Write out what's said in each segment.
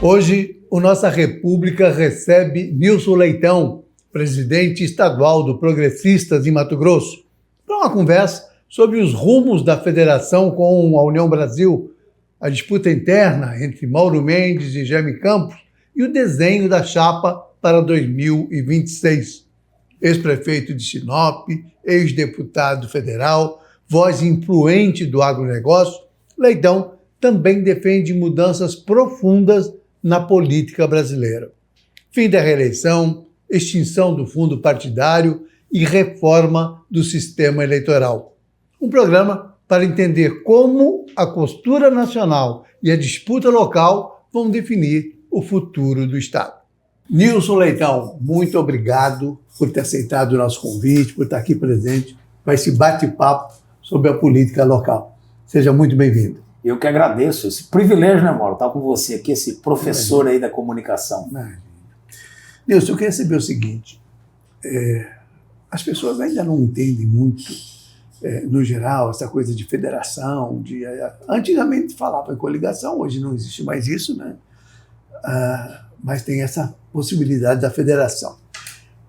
Hoje, a nossa República recebe Nilson Leitão, presidente estadual do Progressistas em Mato Grosso, para uma conversa sobre os rumos da federação com a União Brasil, a disputa interna entre Mauro Mendes e Jaime Campos e o desenho da chapa para 2026. Ex-prefeito de Sinop, ex-deputado federal, voz influente do agronegócio, Leitão também defende mudanças profundas na política brasileira. Fim da reeleição, extinção do fundo partidário e reforma do sistema eleitoral. Um programa para entender como a costura nacional e a disputa local vão definir o futuro do Estado. Nilson Leitão, muito obrigado por ter aceitado o nosso convite, por estar aqui presente para esse bate-papo sobre a política local. Seja muito bem-vindo. Eu que agradeço esse privilégio, né, Mauro? Estar com você aqui, esse professor aí da comunicação. Nilson, eu queria saber o seguinte, as pessoas ainda não entendem muito, no geral, essa coisa de federação, antigamente falava em coligação, hoje não existe mais isso, né? Mas tem essa possibilidade da federação.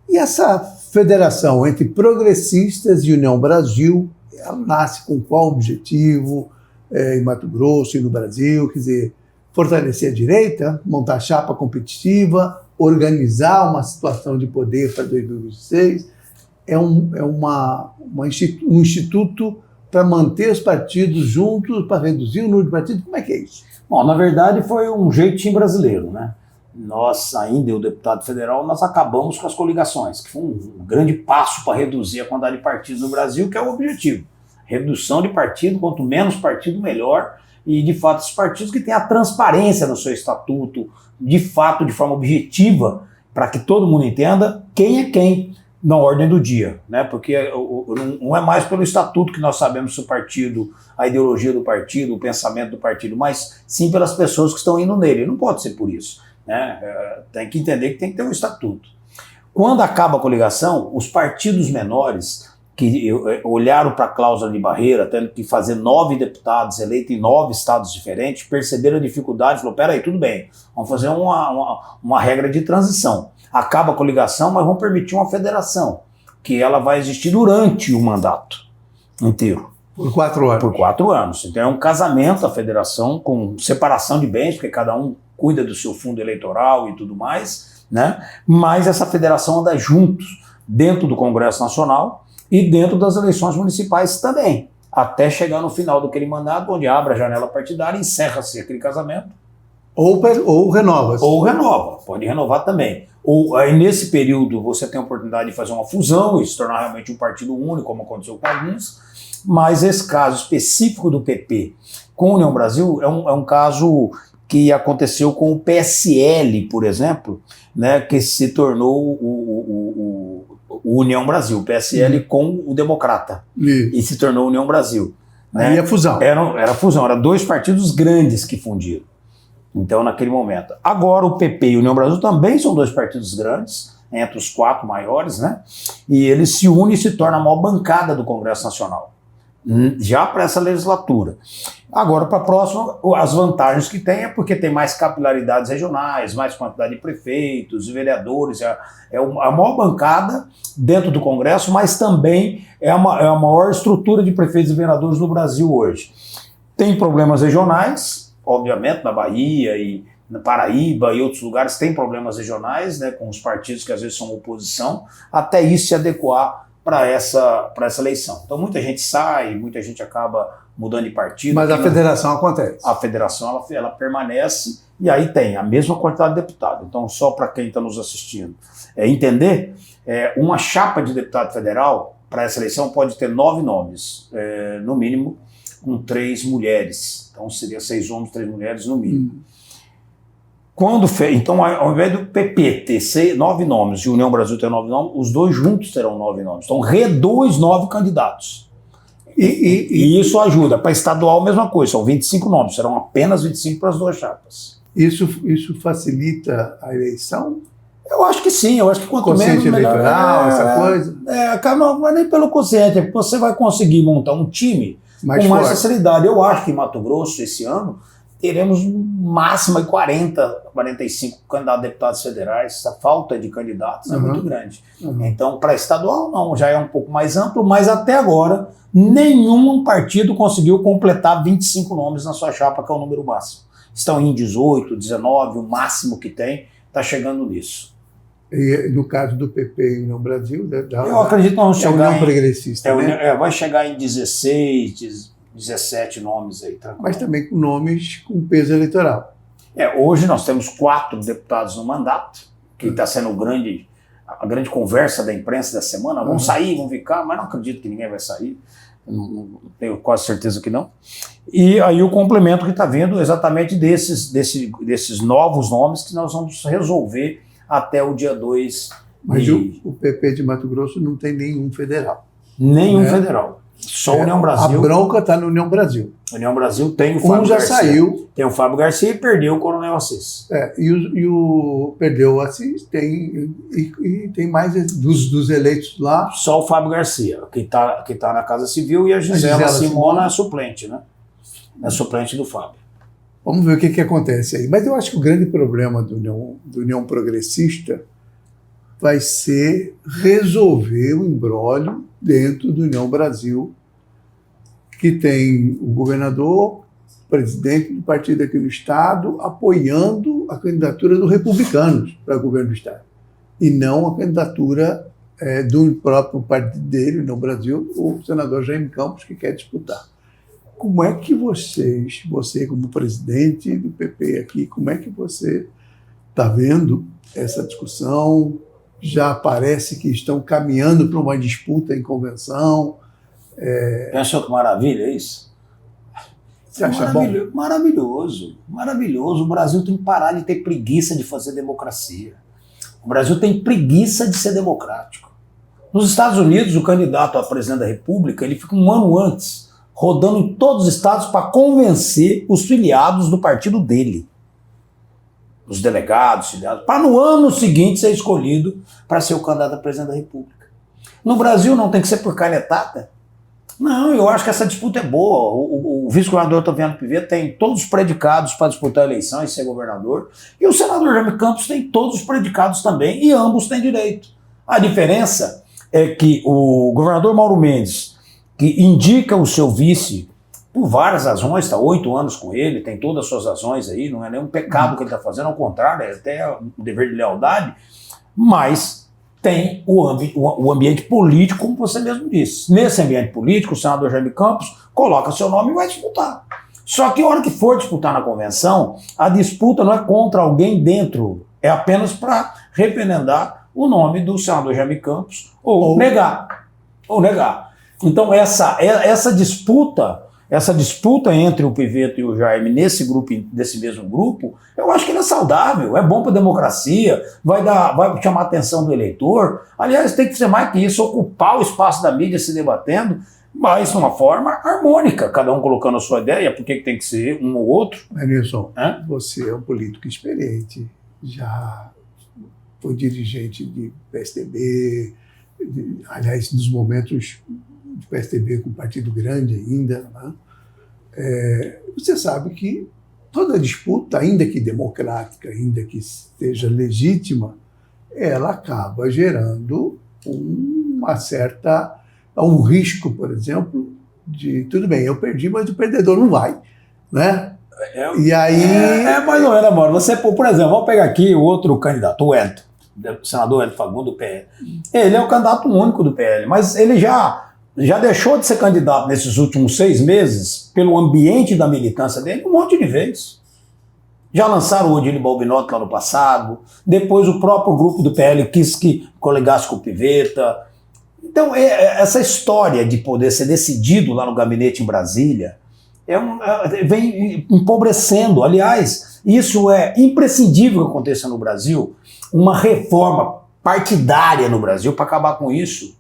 E essa federação entre Progressistas e União Brasil, ela nasce com qual objetivo em Mato Grosso e no Brasil? Quer dizer, fortalecer a direita, montar chapa competitiva, organizar uma situação de poder para 2026, um instituto para manter os partidos juntos, para reduzir o número de partidos. Como é que é isso? Bom, na verdade foi um jeitinho brasileiro, né? Nós ainda, o deputado federal, nós acabamos com as coligações, que foi um grande passo para reduzir a quantidade de partidos no Brasil, que é o objetivo. Redução de partido, quanto menos partido, melhor. E, de fato, esses partidos que têm a transparência no seu estatuto, de fato, de forma objetiva, para que todo mundo entenda quem é quem na ordem do dia, né? Porque não é mais pelo estatuto que nós sabemos se o partido, a ideologia do partido, o pensamento do partido, mas sim pelas pessoas que estão indo nele. Não pode ser por isso, né? Tem que entender que tem que ter um estatuto. Quando acaba a coligação, os partidos menores que olharam para a cláusula de barreira, tendo que fazer 9 deputados eleitos em 9 estados diferentes, perceberam a dificuldade, falaram, peraí, tudo bem, vamos fazer uma regra de transição. Acaba a coligação, mas vamos permitir uma federação, que ela vai existir durante o mandato inteiro. Por 4 anos. Por 4 anos. Então é um casamento a federação, com separação de bens, porque cada um cuida do seu fundo eleitoral e tudo mais, né? Mas essa federação anda juntos, dentro do Congresso Nacional, e dentro das eleições municipais também, até chegar no final daquele mandato, onde abre a janela partidária, encerra-se aquele casamento. Ou renova-se. Ou renova, pode renovar também. Ou aí nesse período você tem a oportunidade de fazer uma fusão e se tornar realmente um partido único, como aconteceu com alguns, mas esse caso específico do PP com a União Brasil é um caso que aconteceu com o PSL, por exemplo, né, que se tornou o União Brasil, o PSL com o Democrata, e se tornou União Brasil. Né? Aí é fusão. Era fusão, eram 2 partidos grandes que fundiram, então naquele momento. Agora o PP e a União Brasil também são 2 partidos grandes, entre os 4 maiores, né? E eles se unem e se tornam a maior bancada do Congresso Nacional, já para essa legislatura. Agora, para a próxima, as vantagens que tem é porque tem mais capilaridades regionais, mais quantidade de prefeitos, vereadores, é a maior bancada dentro do Congresso, mas também é a maior estrutura de prefeitos e vereadores no Brasil hoje. Tem problemas regionais, obviamente, na Bahia e na Paraíba e outros lugares tem problemas regionais, né, com os partidos que às vezes são oposição, até isso se adequar para essa eleição. Então muita gente sai, muita gente acaba mudando de partido. Mas a federação acontece. A federação ela permanece e aí tem a mesma quantidade de deputados. Então só para quem está nos assistindo entender, uma chapa de deputado federal para essa eleição pode ter 9 nomes, no mínimo, com 3 mulheres. Então seria 6 homens, 3 mulheres no mínimo. Então, ao invés do PP ter 9 nomes e a União Brasil ter 9 nomes, os 2 juntos terão 9 nomes. Então, reduz 9 candidatos. E isso ajuda. Para estadual, a mesma coisa. São 25 nomes. Serão apenas 25 para as 2 chapas. Isso facilita a eleição? Eu acho que sim. Eu acho que quanto menos, melhor. Essa coisa? Não é nem pelo quociente. É porque você vai conseguir montar um time com mais facilidade. Eu acho que em Mato Grosso, esse ano, teremos máximo de 40, 45 candidatos a deputados federais. Essa falta de candidatos é muito grande. Então, para estadual, não, já é um pouco mais amplo, mas até agora, nenhum partido conseguiu completar 25 nomes na sua chapa, que é o número máximo. Estão em 18, 19, o máximo que tem, está chegando nisso. E no caso do PP e União Brasil, eu acredito que nós vamos chegar União Progressista, né? Vai chegar em 16, 17 nomes aí. Tranquilo. Mas também com nomes com peso eleitoral. Hoje nós temos 4 deputados no mandato, que está sendo a grande conversa da imprensa da semana. Vão sair, vão ficar, mas não acredito que ninguém vai sair. Não tenho quase certeza que não. E aí o complemento que está vindo exatamente desses novos nomes que nós vamos resolver até o dia 2. Mas o PP de Mato Grosso não tem nenhum federal. Nenhum federal. Só União Brasil. A bronca está na União Brasil. União Brasil tem o Fábio já Garcia. Saiu. Tem o Fábio Garcia e perdeu o Coronel Assis. Perdeu o Assis, tem mais dos eleitos lá. Só o Fábio Garcia, que tá na Casa Civil, e a Gisela Simona é suplente, né? É suplente do Fábio. Vamos ver o que acontece aí. Mas eu acho que o grande problema do União Progressista vai ser resolver o imbróglio dentro do União Brasil, que tem o governador, presidente do partido aqui no Estado, apoiando a candidatura dos republicanos para o governo do Estado, e não a candidatura do próprio partido dele, no Brasil, o senador Jaime Campos, que quer disputar. Como é que você como presidente do PP aqui, como é que você está vendo essa discussão? Já parece que estão caminhando para uma disputa em convenção. Pensou que maravilha é isso? Você acha bom? Maravilhoso, maravilhoso. O Brasil tem que parar de ter preguiça de fazer democracia. O Brasil tem preguiça de ser democrático. Nos Estados Unidos, o candidato a presidente da República, ele fica um ano antes, rodando em todos os estados para convencer os filiados do partido dele. Os delegados, filiados, para no ano seguinte ser escolhido para ser o candidato a presidente da República. No Brasil não tem que ser por canetada. Não, eu acho que essa disputa é boa. O vice-governador Otaviano Pivetta tem todos os predicados para disputar a eleição e ser governador, e o senador Jaime Campos tem todos os predicados também, e ambos têm direito. A diferença é que o governador Mauro Mendes, que indica o seu vice por várias razões, está 8 anos com ele, tem todas as suas razões aí, não é nenhum pecado que ele está fazendo, ao contrário, é até um dever de lealdade, mas tem o ambiente político, como você mesmo disse. Nesse ambiente político, o senador Jaime Campos coloca seu nome e vai disputar. Só que a hora que for disputar na convenção, a disputa não é contra alguém dentro, é apenas para referendar o nome do senador Jaime Campos ou negar. Então essa disputa entre o Pivetta e o Jaime nesse mesmo grupo, eu acho que ele é saudável, é bom para a democracia, vai chamar a atenção do eleitor. Aliás, tem que ser mais que isso, ocupar o espaço da mídia se debatendo, mas de uma forma harmônica, cada um colocando a sua ideia, por que tem que ser um ou outro. Nilson, você é um político experiente, já foi dirigente de PSDB, aliás, nos momentos de PSDB com partido grande ainda, né? Você sabe que toda disputa, ainda que democrática, ainda que seja legítima, ela acaba gerando um risco, por exemplo, de tudo bem, eu perdi, mas o perdedor não vai, né? E aí... mais ou menos, amor. Você, por exemplo, vamos pegar aqui o outro candidato, o Wellington, o senador Wellington Fagundes, do PL. Ele é o candidato único do PL, mas ele já deixou de ser candidato nesses últimos 6 meses, pelo ambiente da militância dele, um monte de vezes. Já lançaram o Odile Balbinotto lá no passado, depois o próprio grupo do PL quis que coligasse com o Pivetta. Então, essa história de poder ser decidido lá no gabinete em Brasília vem empobrecendo. Aliás, isso é imprescindível que aconteça no Brasil, uma reforma partidária no Brasil para acabar com isso.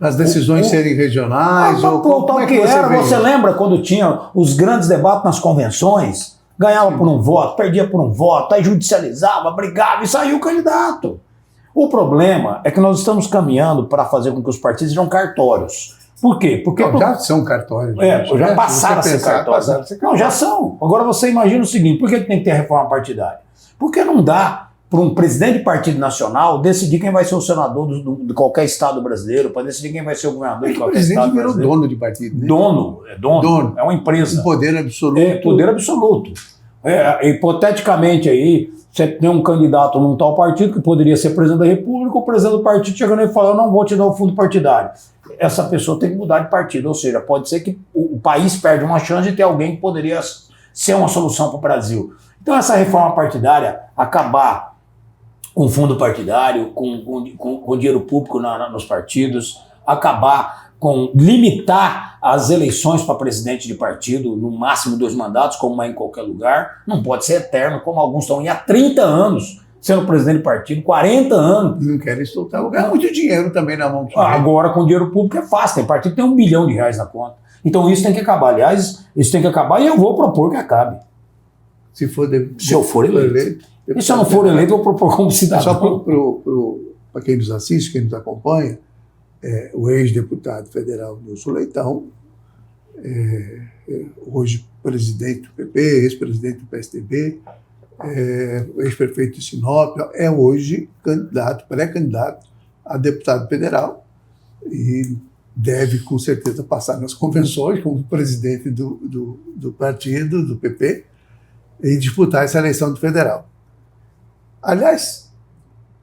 As decisões serem regionais? Você lembra quando tinha os grandes debates nas convenções? Ganhava por um voto, perdia por um voto, aí judicializava, brigava e saiu o candidato. O problema é que nós estamos caminhando para fazer com que os partidos sejam cartórios. Por quê? Porque já são cartórios. Já passaram a ser cartórios. Não, já são. Agora você imagina o seguinte, por que tem que ter reforma partidária? Porque não dá para um presidente de partido nacional decidir quem vai ser o senador de qualquer estado brasileiro, para decidir quem vai ser o governador de qualquer estado brasileiro. O presidente virou dono de partido, né? Dono. É uma empresa. Um poder absoluto. Poder absoluto. Hipoteticamente aí, você tem um candidato num tal partido que poderia ser presidente da República, o presidente do partido chegando e falando, eu não vou te dar o fundo partidário. Essa pessoa tem que mudar de partido, ou seja, pode ser que o país perde uma chance de ter alguém que poderia ser uma solução para o Brasil. Então essa reforma partidária, acabar com fundo partidário, com dinheiro público nos partidos, acabar com limitar as eleições para presidente de partido, no máximo 2 mandatos, como é em qualquer lugar, não pode ser eterno, como alguns estão há 30 anos sendo presidente de partido, 40 anos. E não querem soltar, ganhar muito dinheiro também na mão. Agora com dinheiro público é fácil, tem partido que tem R$1 bilhão na conta. Então isso tem que acabar. Aliás, isso tem que acabar e eu vou propor que acabe. Se eu for eleito. E se eu não for eleito, eu vou propor como cidadão. Só para quem nos assiste, quem nos acompanha, o ex-deputado federal Nilson Leitão, hoje presidente do PP, ex-presidente do PSDB, ex-prefeito de Sinop, é hoje pré-candidato a deputado federal e deve, com certeza, passar nas convenções como presidente do partido, do PP, e disputar essa eleição do federal. Aliás,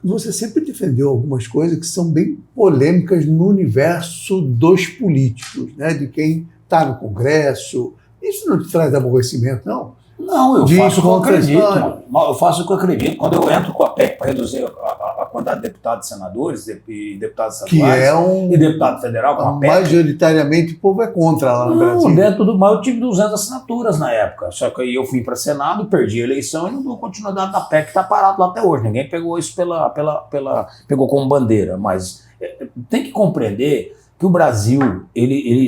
você sempre defendeu algumas coisas que são bem polêmicas no universo dos políticos, né? De quem está no Congresso. Isso não te traz aborrecimento, não? Não, eu faço o que eu acredito. Eu faço o que eu acredito. Quando eu entro com a PEC para reduzir a quantidade de deputados e senadores e deputados estaduais e deputado federal com a PEC. Majoritariamente o povo é contra lá no Brasil. Mas eu tive 200 assinaturas na época. Só que aí eu fui para Senado, perdi a eleição e não dou continuidade da PEC, que está parado lá até hoje. Ninguém pegou isso pegou como bandeira. Mas tem que compreender que o Brasil,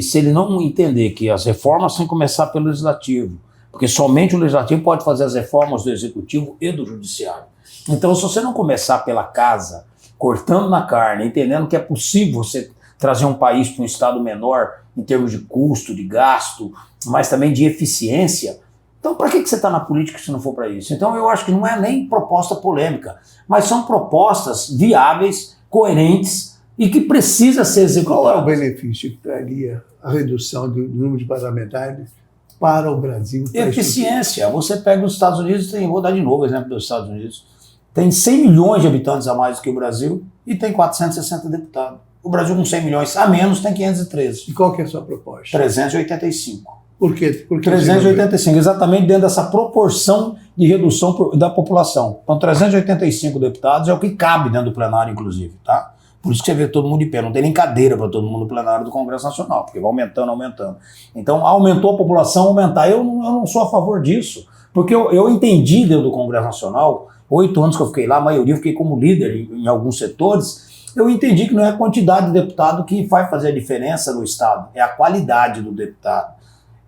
se ele não entender que as reformas têm que começar pelo Legislativo, porque somente o Legislativo pode fazer as reformas do Executivo e do Judiciário. Então, se você não começar pela casa, cortando na carne, entendendo que é possível você trazer um país para um estado menor em termos de custo, de gasto, mas também de eficiência, então para que você está na política se não for para isso? Então eu acho que não é nem proposta polêmica, mas são propostas viáveis, coerentes e que precisa ser executadas. Qual é o benefício que traria a redução do número de parlamentares para o Brasil? Eficiência. Você pega os Estados Unidos, vou dar de novo o exemplo dos Estados Unidos, tem 100 milhões de habitantes a mais do que o Brasil e tem 460 deputados. O Brasil com 100 milhões a menos tem 513. E qual que é a sua proposta? 385. Por quê? 385, exatamente dentro dessa proporção de redução da população. Então 385 deputados é o que cabe dentro do plenário, inclusive, tá? Por isso que você vê todo mundo de pé, não tem nem cadeira para todo mundo no plenário do Congresso Nacional, porque vai aumentando. Então, aumentou a população, aumentar. Eu não sou a favor disso, porque eu entendi dentro do Congresso Nacional, 8 anos que eu fiquei lá, a maioria eu fiquei como líder em alguns setores, eu entendi que não é a quantidade de deputado que vai fazer a diferença no Estado, é a qualidade do deputado,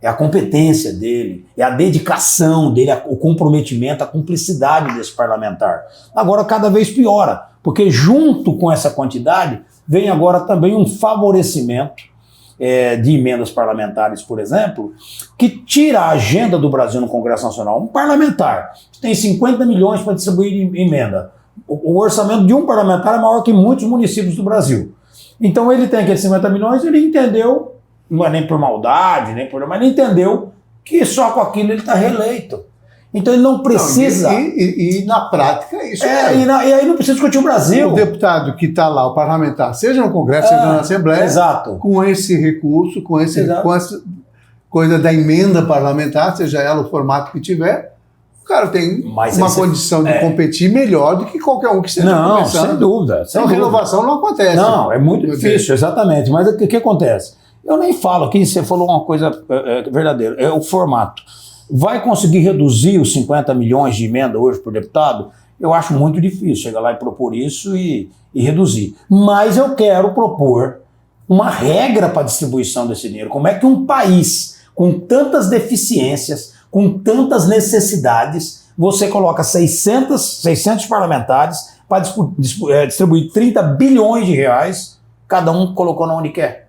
é a competência dele, é a dedicação dele, o comprometimento, a cumplicidade desse parlamentar. Agora cada vez piora, porque junto com essa quantidade vem agora também um favorecimento de emendas parlamentares, por exemplo, que tira a agenda do Brasil no Congresso Nacional. Um parlamentar tem 50 milhões para distribuir emenda. O orçamento de um parlamentar é maior que muitos municípios do Brasil. Então ele tem aqueles 50 milhões, ele entendeu, não é nem por maldade, mas ele entendeu que só com aquilo ele está reeleito. Então ele não precisa... E na prática isso e aí não precisa discutir o Brasil. O deputado que está lá, o parlamentar, seja no Congresso, seja na Assembleia, exato. Com esse recurso, com essa coisa da emenda parlamentar, seja ela o formato que tiver, o cara tem uma condição de competir melhor do que qualquer um que esteja começando. Sem dúvida. Então a renovação não acontece. Não, é muito difícil, exatamente. Mas o que acontece? Eu nem falo aqui, você falou uma coisa verdadeira, é o formato. Vai conseguir reduzir os 50 milhões de emenda hoje por deputado? Eu acho muito difícil chegar lá e propor isso e reduzir. Mas eu quero propor uma regra para a distribuição desse dinheiro. Como é que um país com tantas deficiências, com tantas necessidades, você coloca 600 parlamentares para distribuir 30 bilhões de reais, cada um colocou na onde quer?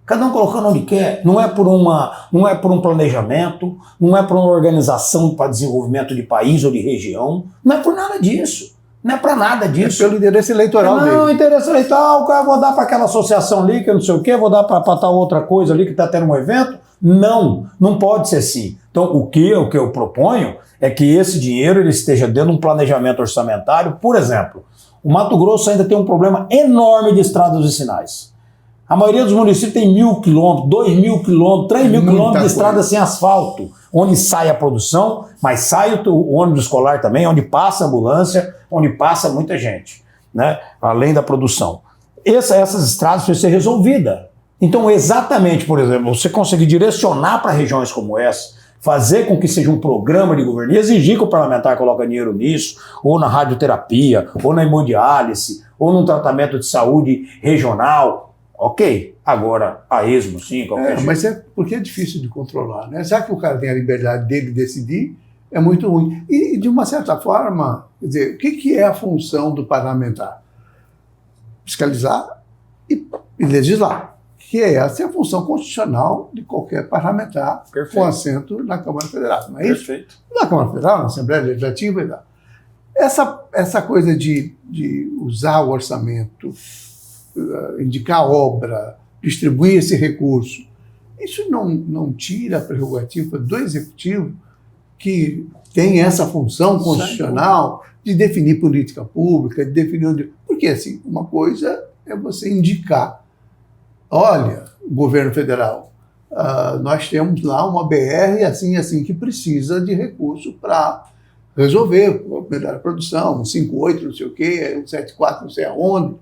Cada um colocando onde quer, não é por um planejamento, não é por uma organização para desenvolvimento de país ou de região, não é por nada disso. Não é para nada disso. É pelo interesse eleitoral dele. Não, interesse eleitoral, vou dar para aquela associação ali que eu não sei o quê, vou dar para tal outra coisa ali que está tendo um evento. Não, não pode ser assim. Então, o que eu proponho é que esse dinheiro ele esteja dentro de um planejamento orçamentário. Por exemplo, o Mato Grosso ainda tem um problema enorme de estradas vicinais. A maioria dos municípios tem 1.000 quilômetros, 2.000 quilômetros, 3.000 quilômetros de estrada sem asfalto, onde sai a produção, mas sai o ônibus escolar também, onde passa a ambulância, onde passa muita gente, né? Além da produção. Essas estradas precisam ser resolvidas. Então, exatamente, por exemplo, você conseguir direcionar para regiões como essa, fazer com que seja um programa de governo, e exigir que o parlamentar coloque dinheiro nisso, ou na radioterapia, ou na hemodiálise, ou num tratamento de saúde regional. Ok, agora a esmo, sim, qualquer jeito. Mas porque é difícil de controlar, né? Já que o cara tem a liberdade dele decidir, é muito ruim. E, de uma certa forma, quer dizer, o que é a função do parlamentar? Fiscalizar e legislar, que essa é a função constitucional de qualquer parlamentar. Perfeito. Com assento na Câmara Federal, não é isso? Perfeito. Na Câmara Federal, na Assembleia Legislativa e tal. Essa coisa de usar o orçamento, indicar obra, distribuir esse recurso, isso não tira a prerrogativa do Executivo, que tem essa função constitucional de definir política pública, de definir onde... Porque, assim, uma coisa é você indicar, olha, governo federal, nós temos lá uma BR assim, que precisa de recurso para resolver, melhorar a produção, um 58, não sei o quê, um 74, não sei aonde.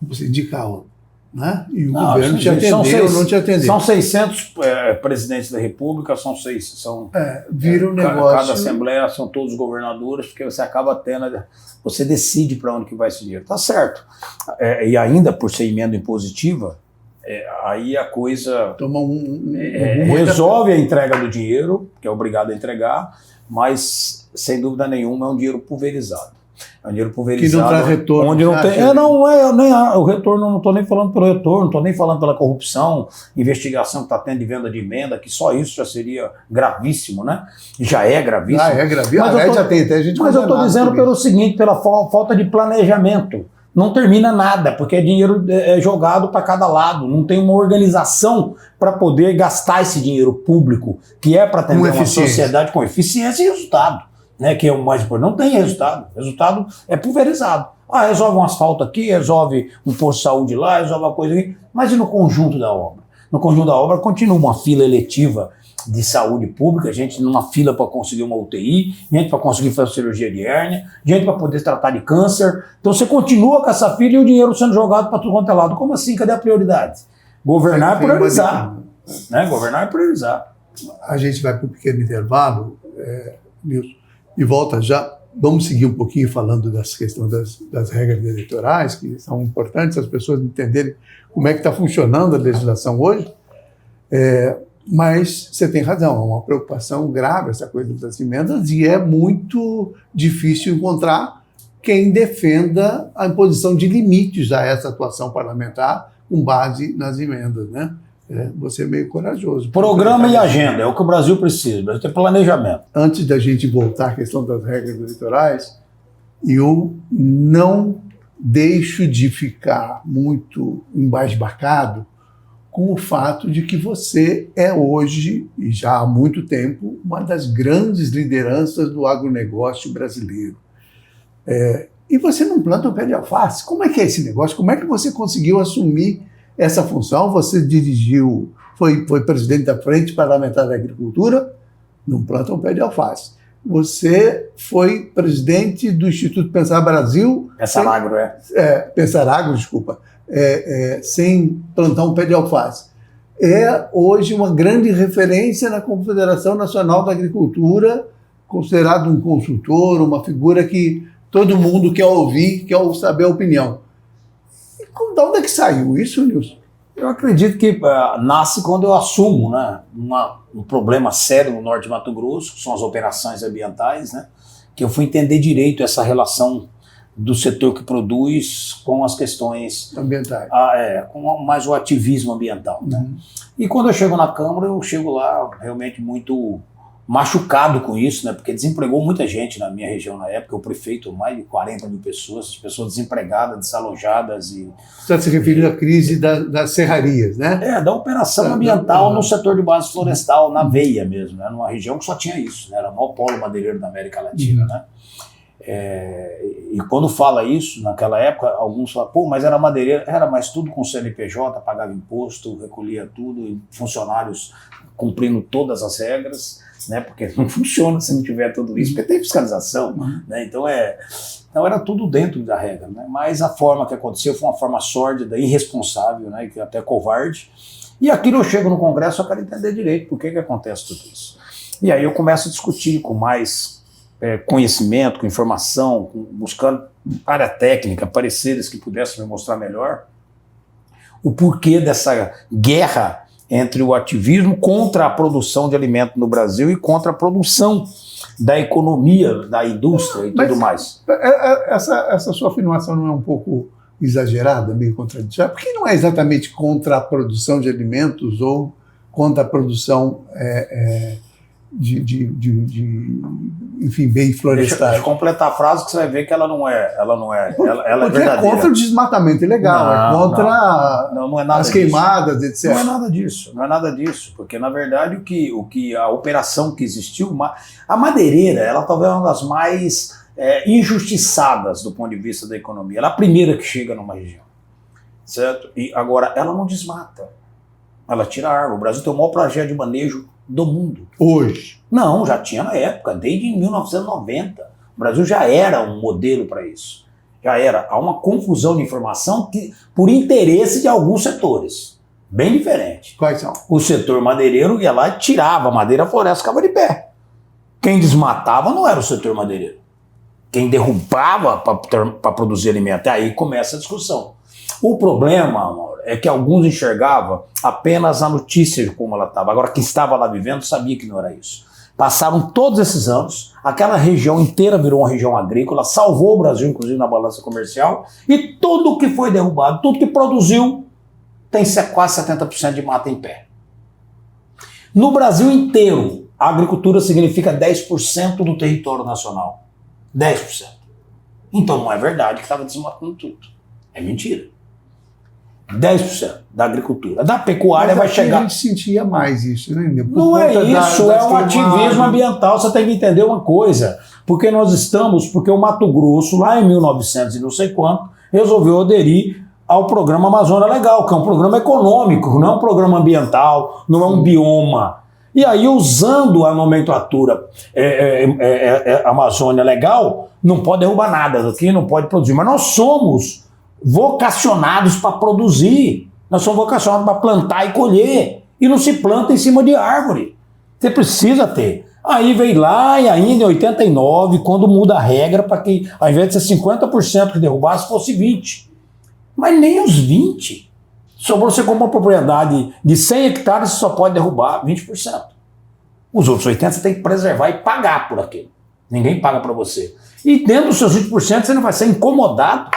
Você indica onde, né? E o governo te atendeu ou não te atendeu. São 600 presidentes da República, vira um negócio... Cada assembleia são todos governadores, porque você acaba tendo... Você decide para onde que vai esse dinheiro. Tá certo. E ainda, por ser emenda impositiva, aí a coisa... Toma resolve a entrega do dinheiro, que é obrigado a entregar, mas, sem dúvida nenhuma, é um dinheiro pulverizado. É um dinheiro pulverizado. Que não traz retorno. Onde não tem, o retorno, não estou nem falando pelo retorno, não estou nem falando pela corrupção, investigação que está tendo de venda de emenda, que só isso já seria gravíssimo, né? Já é gravíssimo. É gravíssimo. Mas eu estou dizendo pelo seguinte, pela falta de planejamento. Não termina nada, porque é dinheiro jogado para cada lado. Não tem uma organização para poder gastar esse dinheiro público, que é para atender uma sociedade com eficiência e resultado. Né, que é o mais importante, não tem resultado. O resultado é pulverizado. Resolve um asfalto aqui, resolve um posto de saúde lá, resolve uma coisa aqui, mas e no conjunto da obra? No conjunto da obra continua uma fila eletiva de saúde pública, gente numa fila para conseguir uma UTI, gente para conseguir fazer cirurgia de hérnia, gente para poder tratar de câncer. Então você continua com essa fila e o dinheiro sendo jogado para tudo quanto é lado. Como assim? Cadê a prioridade? Governar é priorizar. Né? Governar é priorizar. A gente vai para um pequeno intervalo, Nilson. E volta já, vamos seguir um pouquinho falando das questões das regras eleitorais, que são importantes as pessoas entenderem como é que está funcionando a legislação hoje. Mas você tem razão, é uma preocupação grave essa coisa das emendas e é muito difícil encontrar quem defenda a imposição de limites a essa atuação parlamentar com base nas emendas, né? Você é meio corajoso. Programa e agenda, é o que o Brasil precisa, o Brasil tem planejamento. Antes da gente voltar à questão das regras eleitorais, eu não deixo de ficar muito embasbacado com o fato de que você é hoje, e já há muito tempo, uma das grandes lideranças do agronegócio brasileiro. E você não planta um pé de alface? Como é que é esse negócio? Como é que você conseguiu assumir essa função? Você dirigiu, foi presidente da Frente Parlamentar da Agricultura, não planta um pé de alface. Você foi presidente do Instituto Pensar Brasil... Pensaragro, Pensaragro, desculpa. Sem plantar um pé de alface. É hoje uma grande referência na Confederação Nacional da Agricultura, considerado um consultor, uma figura que todo mundo quer ouvir, quer saber a opinião. De onde é que saiu isso, Nilson? Eu acredito que nasce quando eu assumo, né, um problema sério no norte de Mato Grosso, que são as operações ambientais, né, que eu fui entender direito essa relação do setor que produz com as questões ambientais. Com mais o ativismo ambiental. Né? E quando eu chego na Câmara, eu chego lá realmente muito machucado com isso, né? Porque desempregou muita gente na minha região na época, o prefeito, mais de 40 mil pessoas desempregadas, desalojadas. E você está se referindo à crise das serrarias, né? Da operação ambiental no setor de base florestal, na veia mesmo, né? Numa região que só tinha isso, né? Era o maior polo madeireiro da América Latina, né? E quando fala isso, naquela época, alguns falam, pô, mas era madeireiro, mas tudo com CNPJ, pagava imposto, recolhia tudo, e funcionários cumprindo todas as regras, né? Porque não funciona se não tiver tudo isso, porque tem fiscalização, né? Então era tudo dentro da regra, né? Mas a forma que aconteceu foi uma forma sórdida, irresponsável, né? Que até covarde. E aqui eu chego no Congresso, eu quero entender direito por que acontece tudo isso. E aí eu começo a discutir com mais conhecimento, com informação, buscando área técnica, pareceres que pudessem me mostrar melhor o porquê dessa guerra entre o ativismo contra a produção de alimento no Brasil e contra a produção da economia, da indústria e tudo mais. Essa sua afirmação não é um pouco exagerada, meio contraditória? Porque não é exatamente contra a produção de alimentos ou contra a produção enfim, bem florestais. Deixa eu completar a frase que você vai ver que ela não é Porque verdadeira. É contra o desmatamento ilegal, é contra não é nada as queimadas, etc. Não é nada disso, porque na verdade o que a operação que existiu, a madeireira, ela talvez é uma das mais injustiçadas do ponto de vista da economia. Ela é a primeira que chega numa região, certo? E agora ela não desmata, ela tira a árvore. O Brasil tem o maior projeto de manejo do mundo. Hoje? Não, já tinha na época, desde 1990. O Brasil já era um modelo para isso. Já era. Há uma confusão de informação que, por interesse de alguns setores. Bem diferente. Quais são? O setor madeireiro ia lá e tirava a madeira, a floresta ficava de pé. Quem desmatava não era o setor madeireiro. Quem derrubava para produzir alimento. Aí começa a discussão. O problema, amor, é que alguns enxergavam apenas a notícia de como ela estava. Agora, quem estava lá vivendo sabia que não era isso. Passaram todos esses anos, aquela região inteira virou uma região agrícola, salvou o Brasil, inclusive na balança comercial, e tudo que foi derrubado, tudo que produziu, tem quase 70% de mata em pé. No Brasil inteiro, a agricultura significa 10% do território nacional. 10%. Então não é verdade que estava desmatando tudo. É mentira. 10% da agricultura. Da pecuária vai chegar... A gente sentia mais isso, né? Não é isso, é um ativismo ambiental. Você tem que entender uma coisa. Porque o Mato Grosso, lá em 1900 e não sei quanto, resolveu aderir ao programa Amazônia Legal, que é um programa econômico, não é um programa ambiental, não é um bioma. E aí, usando a nomenclatura Amazônia Legal, não pode derrubar nada daqui, não pode produzir. Mas nós somos vocacionados para produzir. Nós somos vocacionados para plantar e colher. E não se planta em cima de árvore. Você precisa ter. Aí veio lá e ainda em 89, quando muda a regra para que, ao invés de ser 50% que derrubasse, fosse 20%. Mas nem os 20%. Sobrou você com uma propriedade de 100 hectares, você só pode derrubar 20%. Os outros 80% você tem que preservar e pagar por aquilo. Ninguém paga para você. E dentro dos seus 20% você não vai ser incomodado.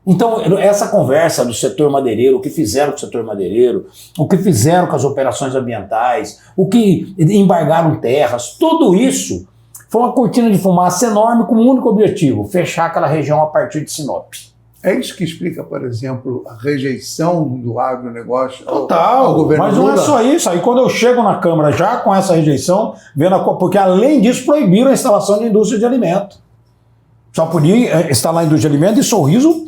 Então, essa conversa do setor madeireiro, o que fizeram com o setor madeireiro, o que fizeram com as operações ambientais, o que embargaram terras, tudo isso foi uma cortina de fumaça enorme com um único objetivo: fechar aquela região a partir de Sinop. É isso que explica, por exemplo, a rejeição do agronegócio ao governo Lula? Mas não é só isso. Aí quando eu chego na Câmara já com essa rejeição, porque além disso proibiram a instalação de indústria de alimento. Só podia instalar indústria de alimento e Sorriso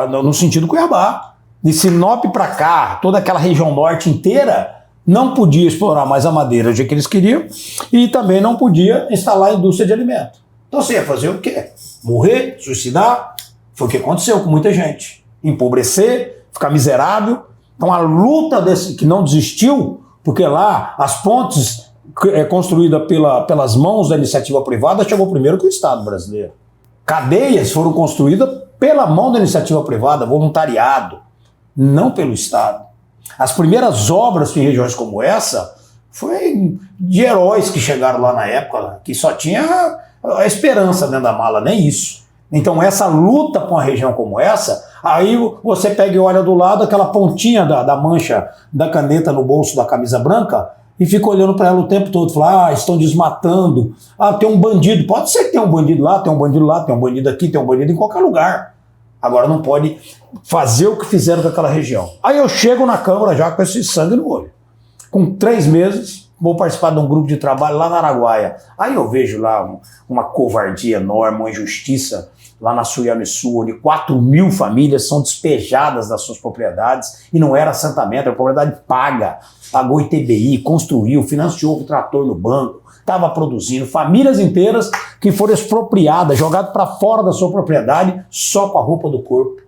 no sentido Cuiabá. De Sinop para cá, toda aquela região norte inteira não podia explorar mais a madeira do jeito que eles queriam e também não podia instalar indústria de alimento. Então você ia fazer o quê? Morrer? Suicidar? Foi o que aconteceu com muita gente. Empobrecer, ficar miserável. Então a luta que não desistiu, porque lá as pontes construídas pelas mãos da iniciativa privada chegou primeiro que o Estado brasileiro. Cadeias foram construídas pela mão da iniciativa privada, voluntariado, não pelo Estado. As primeiras obras em regiões como essa foi de heróis que chegaram lá na época, que só tinha a esperança dentro da mala, nem isso. Então essa luta para uma região como essa, aí você pega e olha do lado aquela pontinha da mancha da caneta no bolso da camisa branca e fica olhando para ela o tempo todo, fala, estão desmatando, tem um bandido, pode ser que tenha um bandido lá, tem um bandido lá, tem um bandido aqui, tem um bandido em qualquer lugar. Agora não pode fazer o que fizeram com aquela região. Aí eu chego na Câmara já com esse sangue no olho. Com 3 meses, vou participar de um grupo de trabalho lá na Araguaia. Aí eu vejo lá uma covardia enorme, uma injustiça lá na Suiamiçu, onde 4.000 famílias são despejadas das suas propriedades e não era assentamento, era propriedade paga, pagou ITBI, construiu, financiou o trator no banco, estava produzindo, famílias inteiras que foram expropriadas, jogadas para fora da sua propriedade só com a roupa do corpo,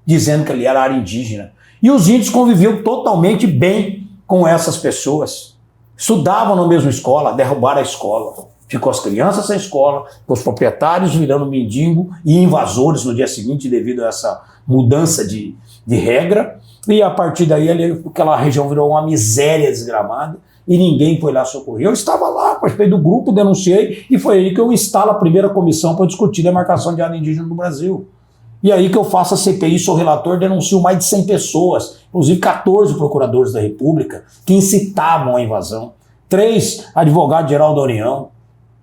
dizendo que ali era área indígena. E os índios conviviam totalmente bem com essas pessoas, estudavam na mesma escola, derrubaram a escola. Ficou as crianças sem escola, os proprietários virando mendigo e invasores no dia seguinte devido a essa mudança de regra. E a partir daí aquela região virou uma miséria desgramada e ninguém foi lá socorrer. Eu estava lá, participei do grupo, denunciei e foi aí que eu instalo a primeira comissão para discutir a demarcação de área indígena no Brasil. E aí que eu faço a CPI, sou relator, denuncio mais de 100 pessoas, inclusive 14 procuradores da República que incitavam a invasão, 3 advogados-geral da União,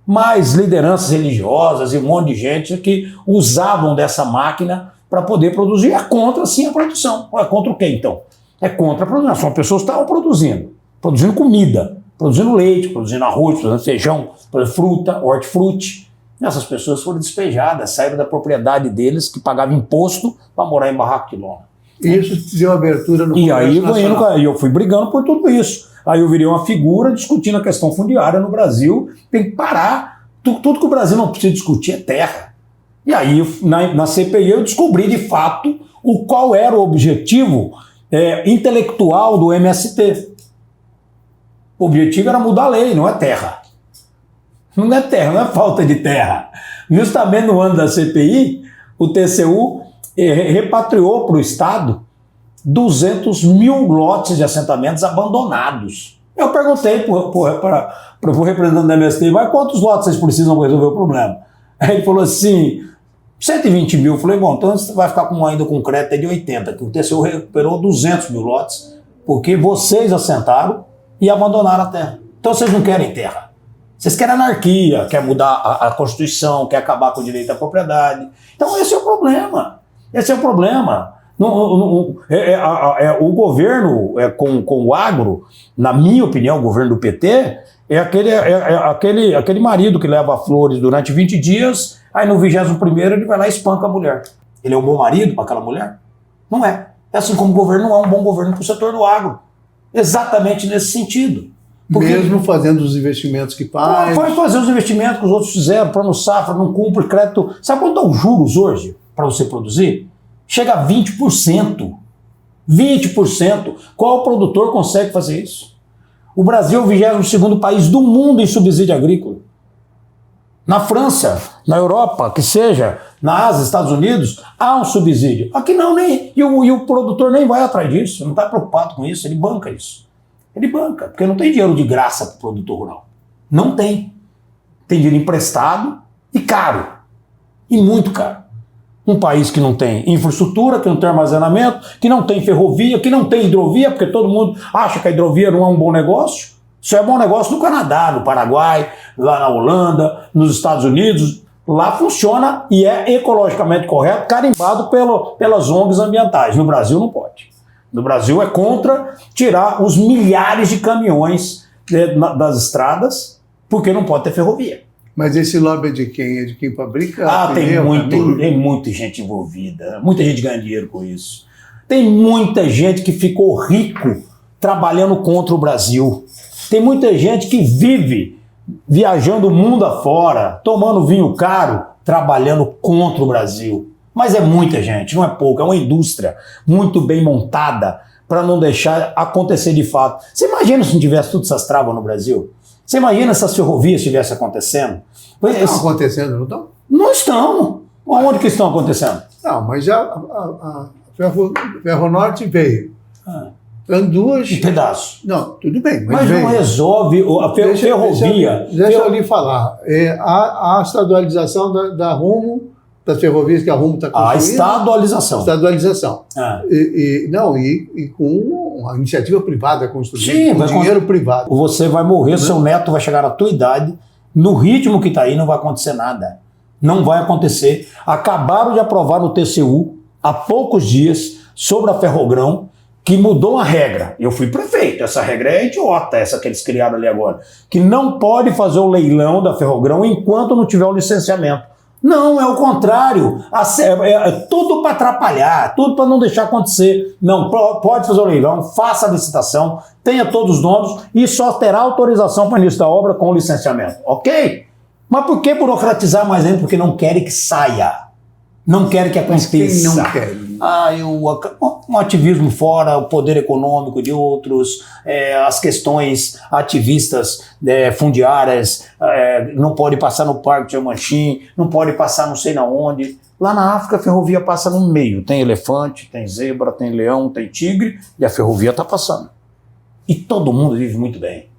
mais lideranças religiosas e um monte de gente que usavam dessa máquina para poder produzir. É contra, sim, a produção. É contra o quê, então? É contra a produção. São pessoas que estavam produzindo comida, produzindo leite, produzindo arroz, produzindo feijão, produzindo fruta, hortifruti. Essas pessoas foram despejadas, saíram da propriedade deles, que pagavam imposto, para morar em barraco de lona. Isso deu abertura no Congresso Nacional. E eu fui brigando por tudo isso. Aí eu virei uma figura discutindo a questão fundiária no Brasil. Tem que parar. Tudo que o Brasil não precisa discutir é terra. E aí, na CPI, eu descobri de fato qual era o objetivo intelectual do MST. O objetivo era mudar a lei, não é terra. Não é terra, não é falta de terra. Justamente no ano da CPI, o TCU repatriou para o Estado 200.000 lotes de assentamentos abandonados. Eu perguntei para o representante da MST, mas quantos lotes vocês precisam para resolver o problema? Aí ele falou assim, 120 mil. Eu falei, bom, então você vai ficar ainda com crédito de 80, que o TCU recuperou 200.000 lotes, porque vocês assentaram e abandonaram a terra. Então vocês não querem terra. Vocês querem anarquia, querem mudar a Constituição, querem acabar com o direito à propriedade. Então esse é o problema. Esse é o problema. O governo com o agro, na minha opinião, o governo do PT, é aquele marido que leva flores durante 20 dias, aí no 21º ele vai lá e espanca a mulher. Ele é um bom marido para aquela mulher? Não é. É assim como o governo não é um bom governo para o setor do agro. Exatamente nesse sentido. Porque mesmo fazendo os investimentos que faz. Pode fazer os investimentos que os outros fizeram, plano safra, não cumpre crédito. Sabe quanto dá os juros hoje para você produzir? Chega a 20%. 20%. Qual produtor consegue fazer isso? O Brasil é o 22º país do mundo em subsídio agrícola. Na França, na Europa, que seja, na Ásia, Estados Unidos, há um subsídio. Aqui não, e o produtor nem vai atrás disso, não está preocupado com isso, ele banca isso. Ele banca, porque não tem dinheiro de graça para o produtor rural. Não tem. Tem dinheiro emprestado e caro. E muito caro. Um país que não tem infraestrutura, que não tem armazenamento, que não tem ferrovia, que não tem hidrovia, porque todo mundo acha que a hidrovia não é um bom negócio. Isso é bom negócio no Canadá, no Paraguai, lá na Holanda, nos Estados Unidos. Lá funciona e é ecologicamente correto, carimbado pelas ONGs ambientais. No Brasil não pode. No Brasil é contra tirar os milhares de caminhões das estradas, porque não pode ter ferrovia. Mas esse lobby é de quem? É de quem fabrica? Tem muita gente envolvida, muita gente ganha dinheiro com isso. Tem muita gente que ficou rico trabalhando contra o Brasil. Tem muita gente que vive viajando o mundo afora, tomando vinho caro, trabalhando contra o Brasil. Mas é muita gente, não é pouco, é uma indústria muito bem montada para não deixar acontecer de fato. Você imagina se não tivesse todas essas travas no Brasil? Você imagina se as ferrovias estivessem acontecendo? Estão acontecendo, não estão? Não estão. Onde que estão acontecendo? Não, mas já a Ferronorte veio. Duas... Um pedaço. Não, tudo bem. Mas não resolve a ferrovia. Deixa eu lhe falar. A estadualização da Rumo das ferrovias que a Rumo está construindo. A estadualização. Estadualização. Ah. E com uma iniciativa privada construída, Sim, com dinheiro privado. Você vai morrer, seu neto vai chegar na tua idade, no ritmo que está aí não vai acontecer nada. Não vai acontecer. Acabaram de aprovar no TCU, há poucos dias, sobre a Ferrogrão, que mudou a regra. Eu fui prefeito, essa regra é idiota, essa que eles criaram ali agora. Que não pode fazer o leilão da Ferrogrão enquanto não tiver o licenciamento. Não, é o contrário. É tudo para atrapalhar, tudo para não deixar acontecer. Não, pode fazer o leilão, faça a licitação, tenha todos os donos e só terá autorização para início da obra com o licenciamento. Ok? Mas por que burocratizar mais ainda? Porque não querem que saia. Não querem que aconteça. Quem não quer? Um ativismo fora, o poder econômico de outros, as questões ativistas fundiárias, não pode passar no Parque de Chamanchim, não pode passar não sei na onde. Lá na África a ferrovia passa no meio. Tem elefante, tem zebra, tem leão, tem tigre e a ferrovia está passando. E todo mundo vive muito bem.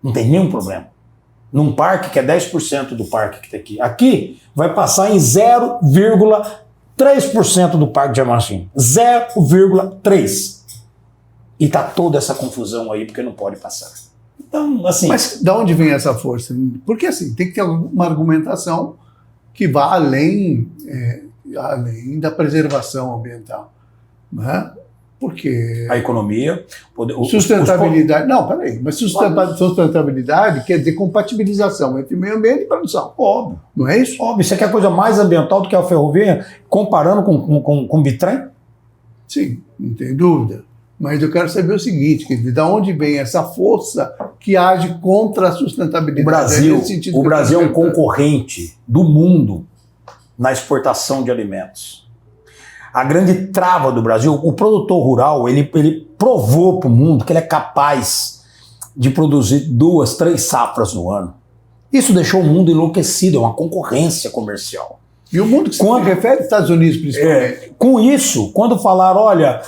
Não tem nenhum problema. Num parque que é 10% do parque que tem aqui. Aqui vai passar em 0,3% do parque de Chamanchim. 0,3%. E tá toda essa confusão aí porque não pode passar. Então, assim... Mas de onde vem essa força? Porque assim, tem que ter uma argumentação que vá além da preservação ambiental. Né? Porque... A economia... Sustentabilidade... Não, peraí. Mas sustentabilidade quer dizer compatibilização entre meio ambiente e produção. Óbvio. Não é isso? Óbvio. Você quer coisa mais ambiental do que a ferrovia, comparando com o bitrem? Sim, não tem dúvida. Mas eu quero saber o seguinte, de onde vem essa força que age contra a sustentabilidade? O Brasil é um concorrente do mundo na exportação de alimentos. A grande trava do Brasil, o produtor rural, ele provou para o mundo que ele é capaz de produzir 2, 3 safras no ano. Isso deixou o mundo enlouquecido, é uma concorrência comercial. E o mundo que se refere aos Estados Unidos, principalmente. Com isso, quando falaram, olha,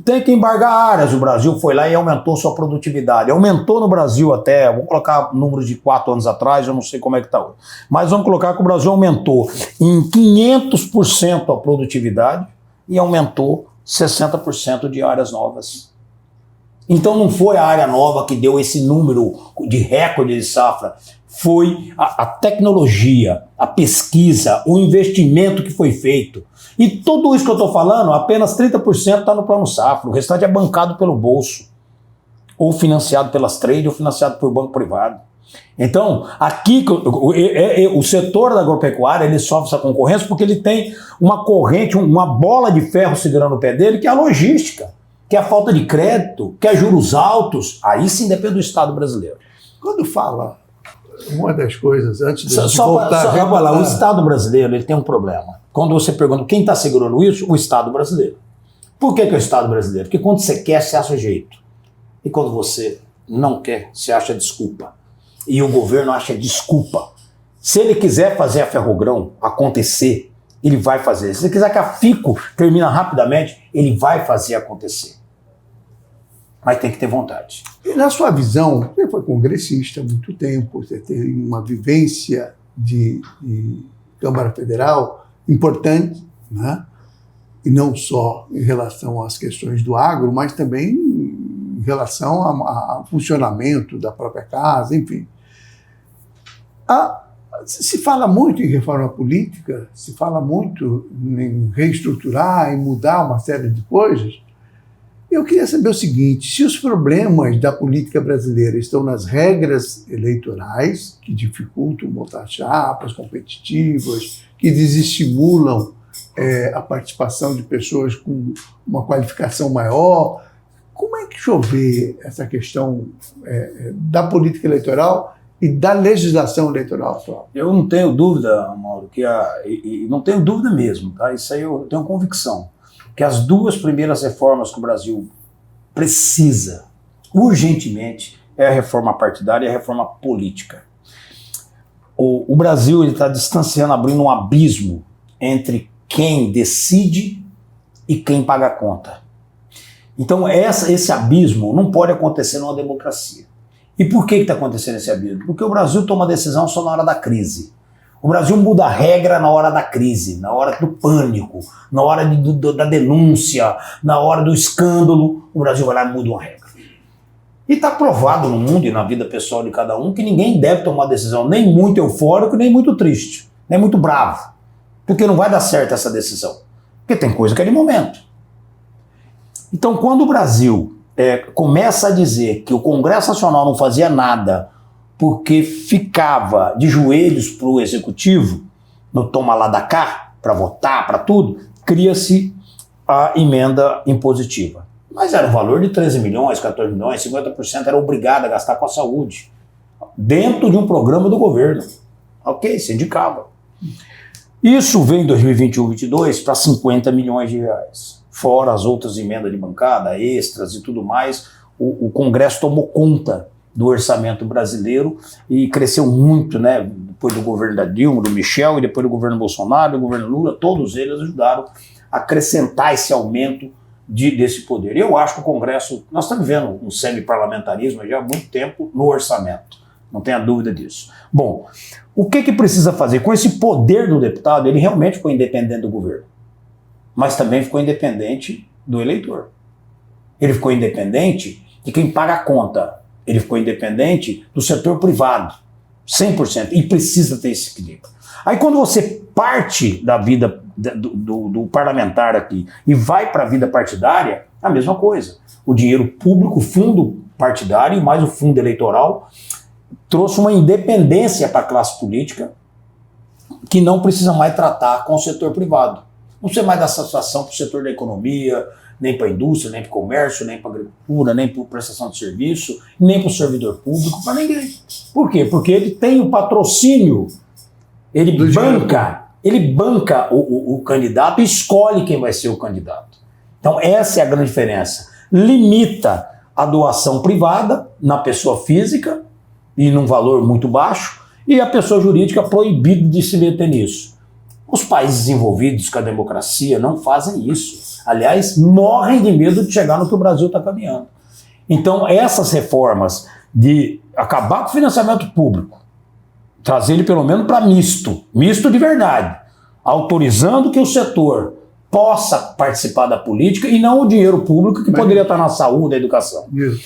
tem que embargar áreas, o Brasil foi lá e aumentou sua produtividade. Aumentou no Brasil até, vou colocar números de 4 anos atrás, eu não sei como é que está hoje. Mas vamos colocar que o Brasil aumentou em 500% a produtividade e aumentou 60% de áreas novas. Então não foi a área nova que deu esse número de recorde de safra. Foi a tecnologia, a pesquisa, o investimento que foi feito. E tudo isso que eu estou falando, apenas 30% está no Plano Safra, o restante é bancado pelo bolso, ou financiado pelas trades, ou financiado por banco privado. Então, aqui o setor da agropecuária ele sofre essa concorrência porque ele tem uma corrente, uma bola de ferro segurando o pé dele, que é a logística, que é a falta de crédito, que é juros altos. Aí sim depende do Estado brasileiro. Quando fala... Uma das coisas, antes de voltar... O Estado brasileiro ele tem um problema. Quando você pergunta quem está segurando isso, o Estado brasileiro. Por que é o Estado brasileiro? Porque quando você quer, você acha jeito. E quando você não quer, você acha desculpa. E o governo acha desculpa. Se ele quiser fazer a Ferrogrão acontecer, ele vai fazer. Se ele quiser que a FICO termine rapidamente, ele vai fazer acontecer. Mas tem que ter vontade. E na sua visão, você foi congressista há muito tempo, você tem uma vivência de Câmara Federal importante, né? E não só em relação às questões do agro, mas também em relação ao funcionamento da própria casa, enfim. Se fala muito em reforma política, se fala muito em reestruturar, em mudar uma série de coisas. Eu queria saber o seguinte, se os problemas da política brasileira estão nas regras eleitorais, que dificultam montar chapas competitivas, que desestimulam a participação de pessoas com uma qualificação maior, como é que chover essa questão da política eleitoral e da legislação eleitoral atual? Eu não tenho dúvida, Mauro, e não tenho dúvida mesmo, tá? Isso aí eu tenho convicção. Que as 2 primeiras reformas que o Brasil precisa, urgentemente, é a reforma partidária e a reforma política. O Brasil está distanciando, abrindo um abismo entre quem decide e quem paga a conta. Então esse abismo não pode acontecer numa democracia. E por que está acontecendo esse abismo? Porque o Brasil toma decisão só na hora da crise. O Brasil muda a regra na hora da crise, na hora do pânico, na hora da denúncia, na hora do escândalo. O Brasil vai lá e muda uma regra. E está provado no mundo e na vida pessoal de cada um que ninguém deve tomar decisão nem muito eufórico, nem muito triste, nem muito bravo. Porque não vai dar certo essa decisão. Porque tem coisa que é de momento. Então, quando o Brasil começa a dizer que o Congresso Nacional não fazia nada porque ficava de joelhos para o Executivo, no toma lá da cá, para votar, para tudo, cria-se a emenda impositiva. Mas era um valor de 13 milhões, 14 milhões, 50% era obrigado a gastar com a saúde, dentro de um programa do governo. Ok, se indicava. Isso vem em 2021-22 para 50 milhões de reais. Fora as outras emendas de bancada, extras e tudo mais, o Congresso tomou conta do orçamento brasileiro e cresceu muito, né? Depois do governo da Dilma, do Michel, e depois do governo Bolsonaro, do governo Lula, todos eles ajudaram a acrescentar esse aumento desse poder. E eu acho que o Congresso, nós estamos vivendo um semi-parlamentarismo já há muito tempo no orçamento, não tenha dúvida disso. Bom, o que precisa fazer? Com esse poder do deputado, ele realmente ficou independente do governo, mas também ficou independente do eleitor. Ele ficou independente de quem paga a conta. Ele ficou independente do setor privado, 100%, e precisa ter esse equilíbrio. Aí quando você parte da vida do parlamentar aqui e vai para a vida partidária, a mesma coisa. O dinheiro público, o fundo partidário e mais o fundo eleitoral trouxe uma independência para a classe política que não precisa mais tratar com o setor privado. Não precisa mais dar satisfação para o setor da economia, nem para a indústria, nem para o comércio, nem para a agricultura, nem para a prestação de serviço, nem para o servidor público, para ninguém. Por quê? Porque ele tem o patrocínio, ele banca o candidato e escolhe quem vai ser o candidato. Então essa é a grande diferença. Limita a doação privada na pessoa física e num valor muito baixo, e a pessoa jurídica proibida de se meter nisso. Os países desenvolvidos com a democracia não fazem isso. Aliás, morrem de medo de chegar no que o Brasil está caminhando. Então, essas reformas de acabar com o financiamento público, trazer ele pelo menos para misto de verdade, autorizando que o setor possa participar da política e não o dinheiro público que poderia estar na saúde, na educação. Isso.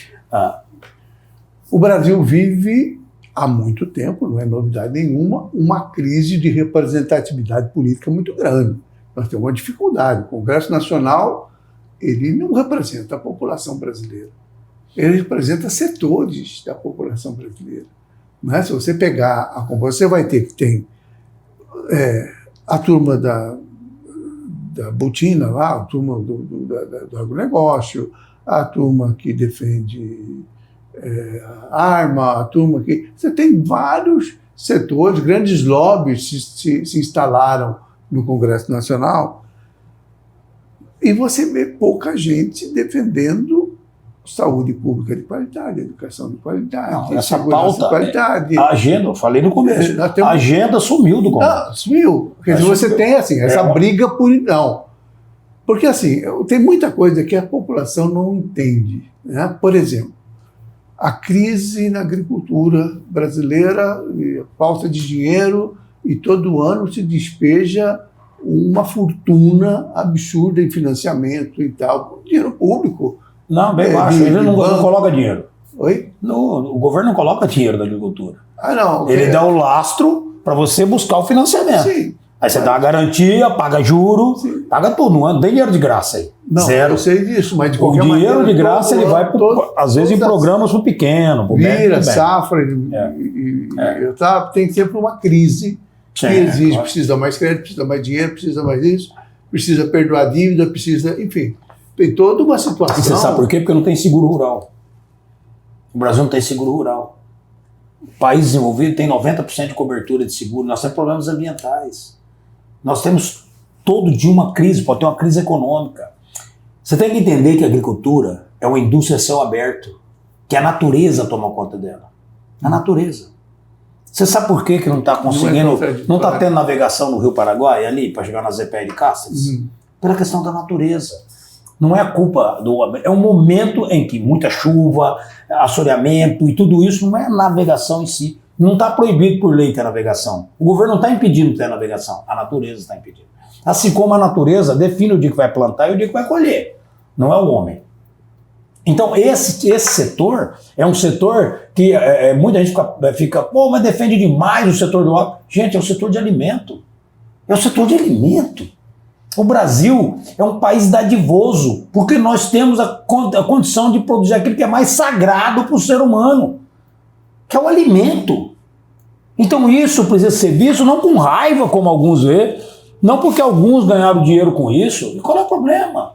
O Brasil vive há muito tempo, não é novidade nenhuma, uma crise de representatividade política muito grande. Nós temos uma dificuldade. O Congresso Nacional, ele não representa a população brasileira. Ele representa setores da população brasileira. Né? Se você pegar a composição, você vai ter que tem a turma da botina lá, a turma do agronegócio, a turma que defende arma, a turma que... Você tem vários setores, grandes lobbies se instalaram no Congresso Nacional, e você vê pouca gente defendendo saúde pública de qualidade, educação de qualidade, não, essa segurança pauta, de qualidade. A agenda, eu falei no começo, a agenda sumiu do Congresso. Não, sumiu. Quer dizer, você tem assim, essa briga por... Não. Porque assim, tem muita coisa que a população não entende. Né? Por exemplo, a crise na agricultura brasileira, falta de dinheiro, e todo ano se despeja uma fortuna absurda em financiamento e tal. Dinheiro público. Não, bem baixo. Ele não coloca dinheiro. Oi? O governo não coloca dinheiro da agricultura. Não. Ele dá o lastro para você buscar o financiamento. Sim. Aí você dá a garantia, paga juro, sim, paga tudo. Não tem dinheiro de graça aí. Não, zero. Eu sei disso, mas de qualquer maneira... O dinheiro de graça ele vai, às vezes, em programas para o pequeno. Vira, safra. Tem sempre uma crise que exige, claro. Precisa mais crédito, precisa mais dinheiro, precisa mais isso, precisa perdoar a dívida, precisa... Enfim, tem toda uma situação... E você sabe por quê? Porque não tem seguro rural. O Brasil não tem seguro rural. O país desenvolvido tem 90% de cobertura de seguro. Nós temos problemas ambientais. Nós temos todo dia uma crise, pode ter uma crise econômica. Você tem que entender que a agricultura é uma indústria a céu aberto, que a natureza toma conta dela. A natureza. Você sabe por que não está conseguindo, não está tendo navegação no Rio Paraguai ali, para chegar na Zepé de Cáceres? Pela questão da natureza. Não é a culpa é um momento em que muita chuva, assoreamento e tudo isso não é a navegação em si. Não está proibido por lei ter navegação. O governo não está impedindo ter navegação, a natureza está impedindo. Assim como a natureza define o dia que vai plantar e o dia que vai colher, não é o homem. Então esse setor é um setor que muita gente fica, pô, mas defende demais o setor do agro. Gente, é o setor de alimento. É o setor de alimento. O Brasil é um país dadivoso, porque nós temos a condição de produzir aquilo que é mais sagrado para o ser humano, que é o alimento. Então isso precisa ser visto não com raiva, como alguns vê, não porque alguns ganharam dinheiro com isso. E qual é o problema?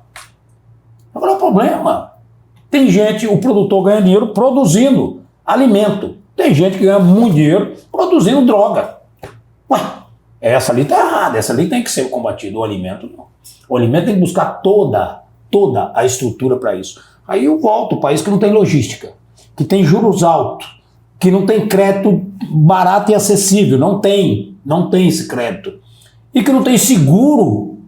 Qual é o problema? Tem gente, o produtor ganha dinheiro produzindo alimento. Tem gente que ganha muito dinheiro produzindo droga. Ué, essa ali está errada, essa ali tem que ser combatida. O alimento não. O alimento tem que buscar toda a estrutura para isso. Aí eu volto, o país que não tem logística, que tem juros altos, que não tem crédito barato e acessível, não tem esse crédito. E que não tem seguro.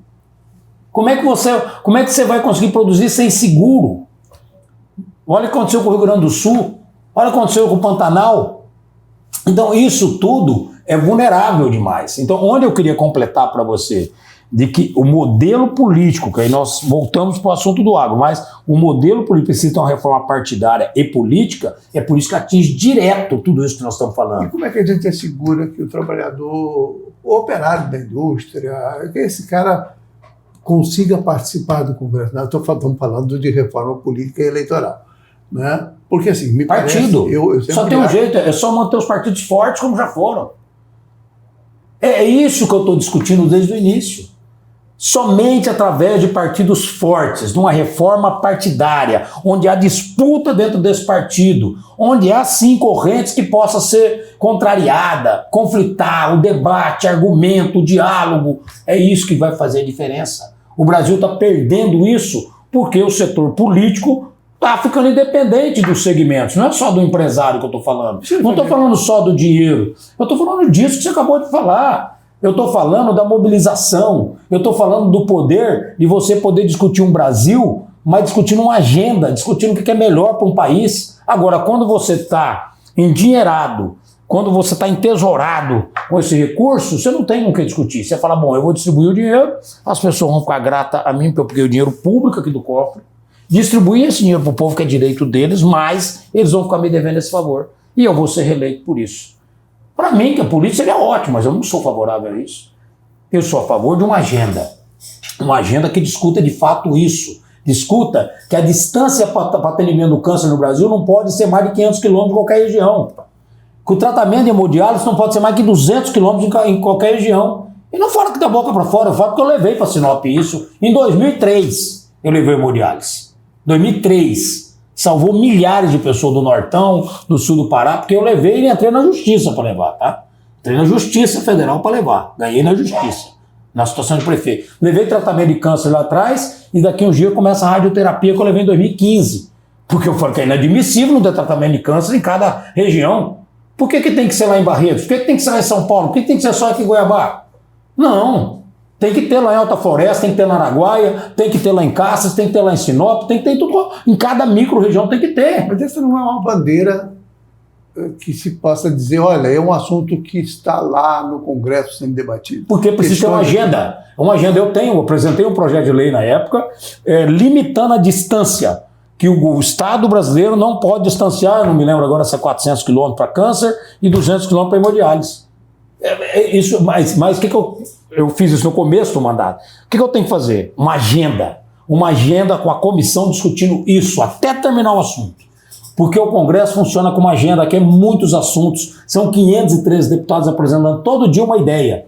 Como é que você vai conseguir produzir sem seguro? Olha o que aconteceu com o Rio Grande do Sul, olha o que aconteceu com o Pantanal. Então isso tudo é vulnerável demais. Então onde eu queria completar para você, de que o modelo político, que aí nós voltamos para o assunto do agro, mas o modelo político precisa ter uma reforma partidária e política, é por isso que atinge direto tudo isso que nós estamos falando. E como é que a gente assegura que o trabalhador, o operário da indústria, que esse cara consiga participar do Congresso? Estamos falando de reforma política e eleitoral. Né? Porque assim, me partido. Parece... Só tem um jeito, é só manter os partidos fortes como já foram. É isso que eu estou discutindo desde o início. Somente através de partidos fortes, de uma reforma partidária, onde há disputa dentro desse partido, onde há sim correntes que possa ser contrariada, conflitar, o debate, argumento, o diálogo, é isso que vai fazer a diferença. O Brasil está perdendo isso porque o setor político está ficando independente dos segmentos. Não é só do empresário que eu estou falando. Não estou falando só do dinheiro. Eu estou falando disso que você acabou de falar. Eu estou falando da mobilização. Eu estou falando do poder de você poder discutir um Brasil, mas discutindo uma agenda, discutindo o que é melhor para um país. Agora, quando você está endinheirado, quando você está entesourado com esse recurso, você não tem com o que discutir. Você fala, bom, eu vou distribuir o dinheiro, as pessoas vão ficar gratas a mim, porque eu peguei o dinheiro público aqui do cofre, distribuir esse dinheiro para o povo, que é direito deles, mas eles vão ficar me devendo esse favor. E eu vou ser reeleito por isso. Para mim, que a política seria ótima, mas eu não sou favorável a isso. Eu sou a favor de uma agenda que discuta de fato isso. Discuta que a distância para atendimento do câncer no Brasil não pode ser mais de 500 quilômetros em qualquer região. Que o tratamento de hemodiálise não pode ser mais que 200 quilômetros em qualquer região. E não fala que da boca para fora, eu falo porque eu levei para Sinop isso. Em 2003, eu levei hemodiálise. 2003. Salvou milhares de pessoas do Nortão, do sul do Pará, porque eu levei e entrei na justiça para levar, tá? Entrei na Justiça Federal para levar. Ganhei na justiça, na situação de prefeito. Levei tratamento de câncer lá atrás e daqui uns dias começa a radioterapia que eu levei em 2015. Porque eu falei que é inadmissível não ter tratamento de câncer em cada região. Por que tem que ser lá em Barretos? Por que tem que ser lá em São Paulo? Por que tem que ser só aqui em Goiabá? Não. Tem que ter lá em Alta Floresta, tem que ter na Araguaia, tem que ter lá em Caças, tem que ter lá em Sinop, tem que ter em tudo. Em cada micro-região tem que ter. Mas essa não é uma bandeira que se possa dizer, olha, é um assunto que está lá no Congresso sendo debatido. Porque precisa ter uma agenda. Uma agenda eu apresentei um projeto de lei na época, limitando a distância, que o Estado brasileiro não pode distanciar, não me lembro agora se é 400 quilômetros para câncer e 200 quilômetros para hemodiálise. Mas o que eu fiz isso no começo do mandato. O que eu tenho que fazer? Uma agenda com a comissão discutindo isso, até terminar o assunto. Porque o Congresso funciona com uma agenda que é muitos assuntos, são 513 deputados apresentando todo dia uma ideia.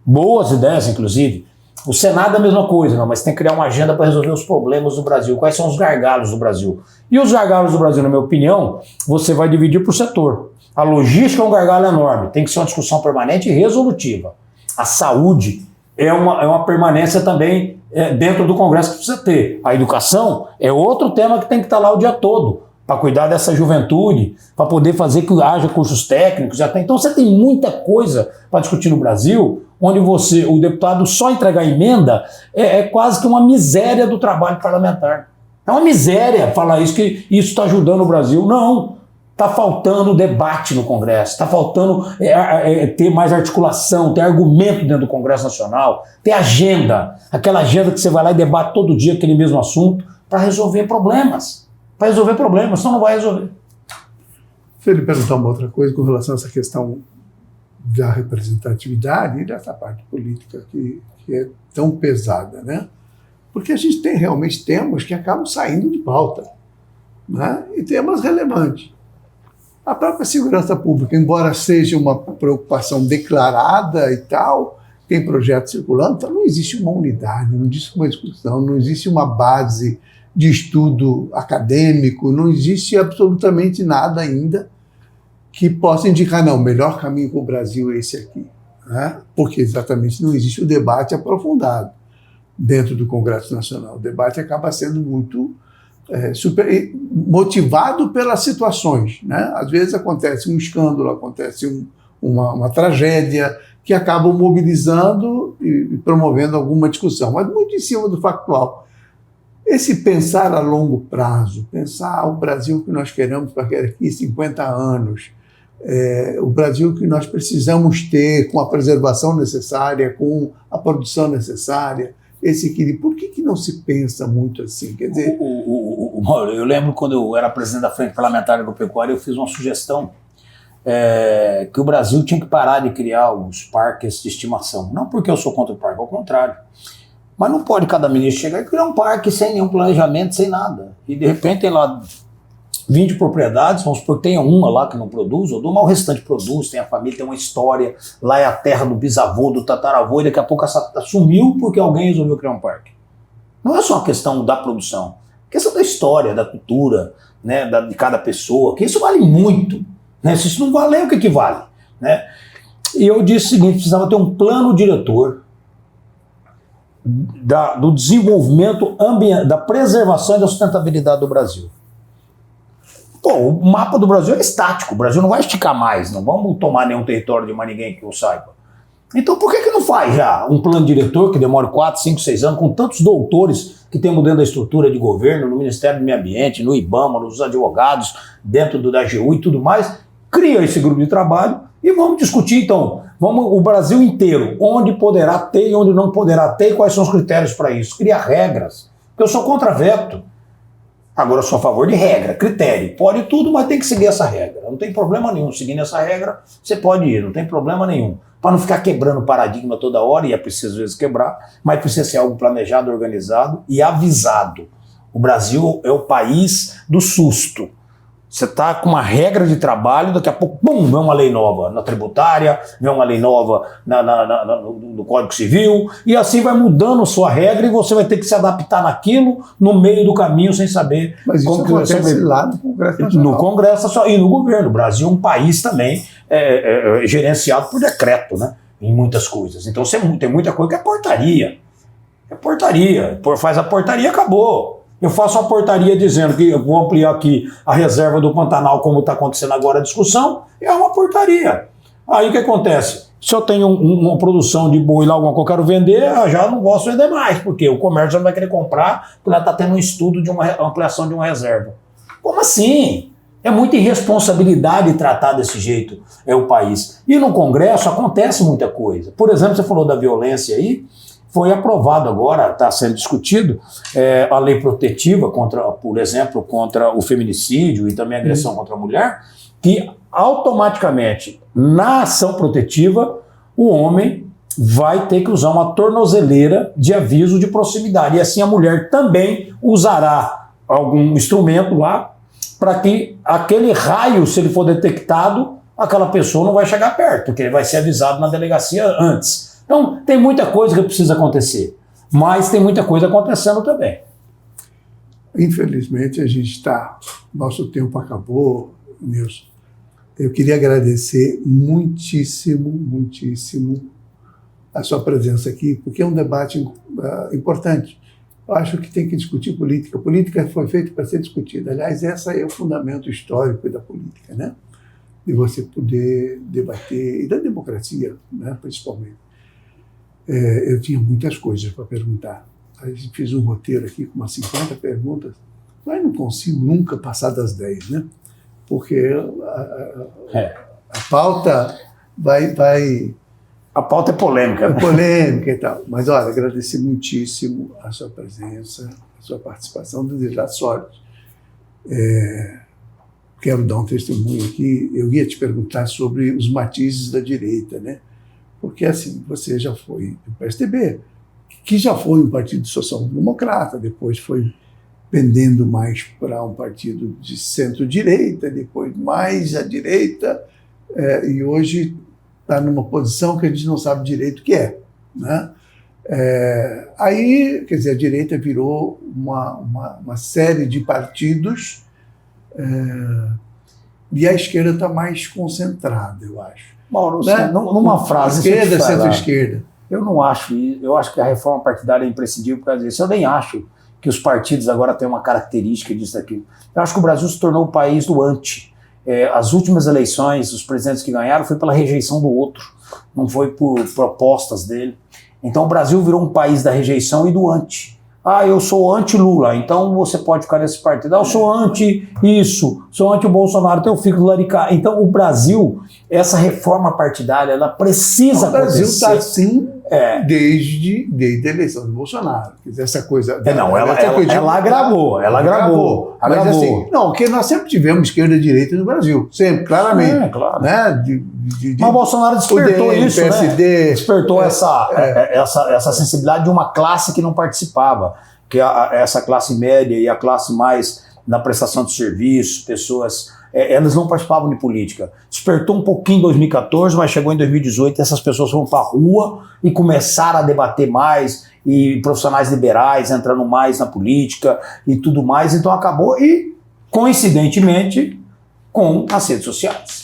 Boas ideias, inclusive. O Senado é a mesma coisa, não, mas tem que criar uma agenda para resolver os problemas do Brasil. Quais são os gargalos do Brasil? E os gargalos do Brasil, na minha opinião, você vai dividir por setor. A logística é um gargalo enorme, tem que ser uma discussão permanente e resolutiva. A saúde é uma permanência também dentro do Congresso que precisa ter. A educação é outro tema que tem que estar lá o dia todo, para cuidar dessa juventude, para poder fazer que haja cursos técnicos. Então você tem muita coisa para discutir no Brasil, onde o deputado só entregar emenda é quase que uma miséria do trabalho parlamentar. É uma miséria falar isso, que isso está ajudando o Brasil. Não. Está faltando debate no Congresso, está faltando ter mais articulação, ter argumento dentro do Congresso Nacional, ter agenda, aquela agenda que você vai lá e debate todo dia aquele mesmo assunto para resolver problemas. Para resolver problemas, senão não vai resolver. Se ele perguntar uma outra coisa com relação a essa questão da representatividade e dessa parte política que é tão pesada, né? Porque a gente tem realmente temas que acabam saindo de pauta, né? E temas relevantes. A própria segurança pública, embora seja uma preocupação declarada e tal, tem projetos circulando, então não existe uma unidade, não existe uma discussão, não existe uma base de estudo acadêmico, não existe absolutamente nada ainda que possa indicar, não, o melhor caminho para o Brasil é esse aqui, né? Porque exatamente não existe o debate aprofundado dentro do Congresso Nacional. O debate acaba sendo muito motivado pelas situações, né? Às vezes acontece um escândalo, acontece uma tragédia que acabam mobilizando e promovendo alguma discussão, mas muito em cima do factual. Esse pensar a longo prazo, pensar o Brasil que nós queremos para daqui 50 anos, o Brasil que nós precisamos ter com a preservação necessária, com a produção necessária, esse equilíbrio. Por que não se pensa muito assim? Quer dizer... Eu lembro quando eu era presidente da Frente Parlamentar Agropecuária, eu fiz uma sugestão que o Brasil tinha que parar de criar os parques de estimação. Não porque eu sou contra o parque, ao contrário. Mas não pode cada ministro chegar e criar um parque sem nenhum planejamento, sem nada. E de repente tem lá 20 propriedades, vamos supor que tenha uma lá que não produz, ou mas o restante produz, tem a família, tem uma história, lá é a terra do bisavô, do tataravô, e daqui a pouco essa sumiu porque alguém resolveu criar um parque. Não é só uma questão da produção, é questão da história, da cultura, né, de cada pessoa, que isso vale muito. Né? Se isso não valer, o que vale? Né? E eu disse o seguinte, precisava ter um plano diretor do desenvolvimento ambiental, da preservação e da sustentabilidade do Brasil. Pô, o mapa do Brasil é estático, o Brasil não vai esticar mais, não vamos tomar nenhum território de mais ninguém que eu saiba. Então por que não faz já um plano diretor que demora 4, 5, 6 anos, com tantos doutores que temos dentro da estrutura de governo, no Ministério do Meio Ambiente, no IBAMA, nos advogados, dentro da AGU e tudo mais, cria esse grupo de trabalho e vamos discutir então, o Brasil inteiro, onde poderá ter e onde não poderá ter, e quais são os critérios para isso. Cria regras, porque eu sou contra veto. Agora eu sou a favor de regra, critério. Pode tudo, mas tem que seguir essa regra. Não tem problema nenhum. Seguindo essa regra, você pode ir, não tem problema nenhum. Para não ficar quebrando paradigma toda hora, e é preciso às vezes quebrar, mas precisa ser algo planejado, organizado e avisado. O Brasil é o país do susto. Você está com uma regra de trabalho, daqui a pouco, bum, vem uma lei nova na tributária, vem uma lei nova no Código Civil, e assim vai mudando sua regra e você vai ter que se adaptar naquilo no meio do caminho sem saber. Mas isso acontece lá no Congresso Nacional. No Congresso e no governo. O Brasil é um país também gerenciado por decreto, né, em muitas coisas. Então tem muita coisa que é portaria. É portaria. Faz a portaria, acabou. Eu faço uma portaria dizendo que eu vou ampliar aqui a reserva do Pantanal, como está acontecendo agora a discussão, é uma portaria. Aí o que acontece? Se eu tenho uma produção de boi lá, alguma coisa que eu quero vender, eu já não posso vender mais, porque o comércio não vai querer comprar, porque ela está tendo um estudo de uma ampliação de uma reserva. Como assim? É muita irresponsabilidade tratar desse jeito o país. E no Congresso acontece muita coisa. Por exemplo, você falou da violência aí, foi aprovado agora, está sendo discutido, a lei protetiva, por exemplo, contra o feminicídio e também a agressão contra a mulher, que automaticamente, na ação protetiva, o homem vai ter que usar uma tornozeleira de aviso de proximidade. E assim a mulher também usará algum instrumento lá para que aquele raio, se ele for detectado, aquela pessoa não vai chegar perto, porque ele vai ser avisado na delegacia antes. Então, tem muita coisa que precisa acontecer, mas tem muita coisa acontecendo também. Infelizmente, a gente está... Nosso tempo acabou, Nilson. Eu queria agradecer muitíssimo, muitíssimo a sua presença aqui, porque é um debate importante. Eu acho que tem que discutir política. A política foi feita para ser discutida. Aliás, esse é o fundamento histórico da política, né? De você poder debater, e da democracia, né, principalmente. Eu tinha muitas coisas para perguntar. Aí fiz um roteiro aqui com umas 50 perguntas, mas não consigo nunca passar das 10, né? porque a pauta vai... A pauta é polêmica. É polêmica e tal. Mas, olha, agradecer muitíssimo a sua presença, a sua participação, desejar sorte. Quero dar um testemunho aqui. Eu ia te perguntar sobre os matizes da direita, né? Porque, assim, você já foi do PSDB, que já foi um partido social-democrata, depois foi pendendo mais para um partido de centro-direita, depois mais à direita, e hoje está numa posição que a gente não sabe direito o que é, né? Aí, quer dizer, a direita virou uma série de partidos, e a esquerda está mais concentrada, eu acho. Mauro, Né? Numa frase... Esquerda, centro-esquerda. Eu não acho, eu acho que a reforma partidária é imprescindível por causa disso. Eu nem acho que os partidos agora têm uma característica disso daqui. Eu acho que o Brasil se tornou o país do anti. As últimas eleições, os presidentes que ganharam foi pela rejeição do outro, não foi por propostas dele. Então o Brasil virou um país da rejeição e do anti. Ah, eu sou anti-Lula, então você pode ficar nesse partido. Ah, eu sou anti-isso, sou anti-Bolsonaro, então eu fico do lado de cá. Então o Brasil, essa reforma partidária, ela precisa acontecer. O Brasil está assim desde a eleição do Bolsonaro. Quer dizer, essa coisa... Ela agravou. Mas assim, não, porque nós sempre tivemos esquerda e direita no Brasil, sempre, claramente. Claro. Né? Mas o Bolsonaro despertou UDN, isso, PSD, né? Despertou essa sensibilidade de uma classe que não participava, que essa classe média e a classe mais na prestação de serviços, pessoas... elas não participavam de política. Despertou um pouquinho em 2014, mas chegou em 2018 e essas pessoas foram para a rua e começaram a debater mais, e profissionais liberais entrando mais na política e tudo mais. Então acabou, e coincidentemente, com as redes sociais.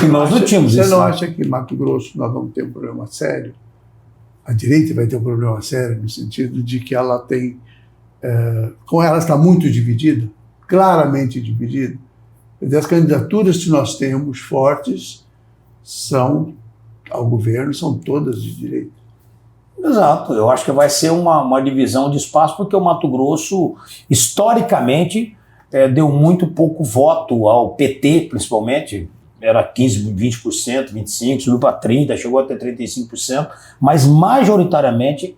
E nós não tínhamos isso. Você não acha que em Mato Grosso nós vamos ter um problema sério? A direita vai ter um problema sério no sentido de que ela tem... com ela está muito dividida, claramente dividida. As candidaturas que nós temos fortes ao governo são todas de direita. Exato, eu acho que vai ser uma divisão de espaço, porque o Mato Grosso, historicamente, deu muito pouco voto ao PT, principalmente, era 15%, 20%, 25%, subiu para 30%, chegou até 35%, mas majoritariamente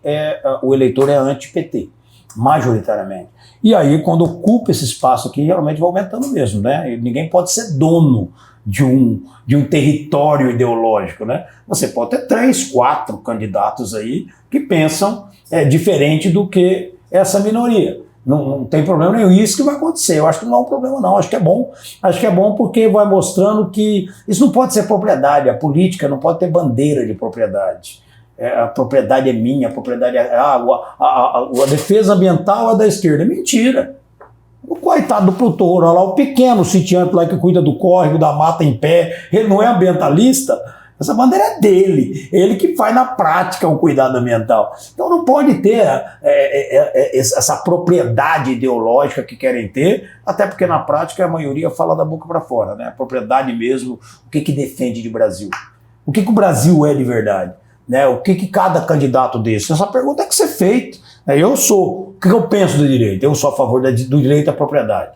o eleitor é anti-PT, majoritariamente. E aí, quando ocupa esse espaço aqui, realmente vai aumentando mesmo, né? Ninguém pode ser dono de um território ideológico, né? Você pode ter 3, 4 candidatos aí que pensam diferente do que essa minoria. Não tem problema nenhum. Isso que vai acontecer. Eu acho que não é um problema, não. Acho que é bom. Acho que é bom porque vai mostrando que isso não pode ser propriedade. A política não pode ter bandeira de propriedade. A propriedade é minha, a propriedade a defesa ambiental é da esquerda. É mentira. O coitado do produtor, olha lá, o pequeno sitiante lá que cuida do córrego, da mata em pé, ele não é ambientalista? Essa bandeira é dele, ele que faz na prática o cuidado ambiental. Então não pode ter essa propriedade ideológica que querem ter, até porque na prática a maioria fala da boca para fora, né? A propriedade mesmo, o que defende de Brasil? O que o Brasil é de verdade? Né? O que cada candidato desse? Essa pergunta tem que ser feita. O que eu penso do direito? Eu sou a favor do direito à propriedade.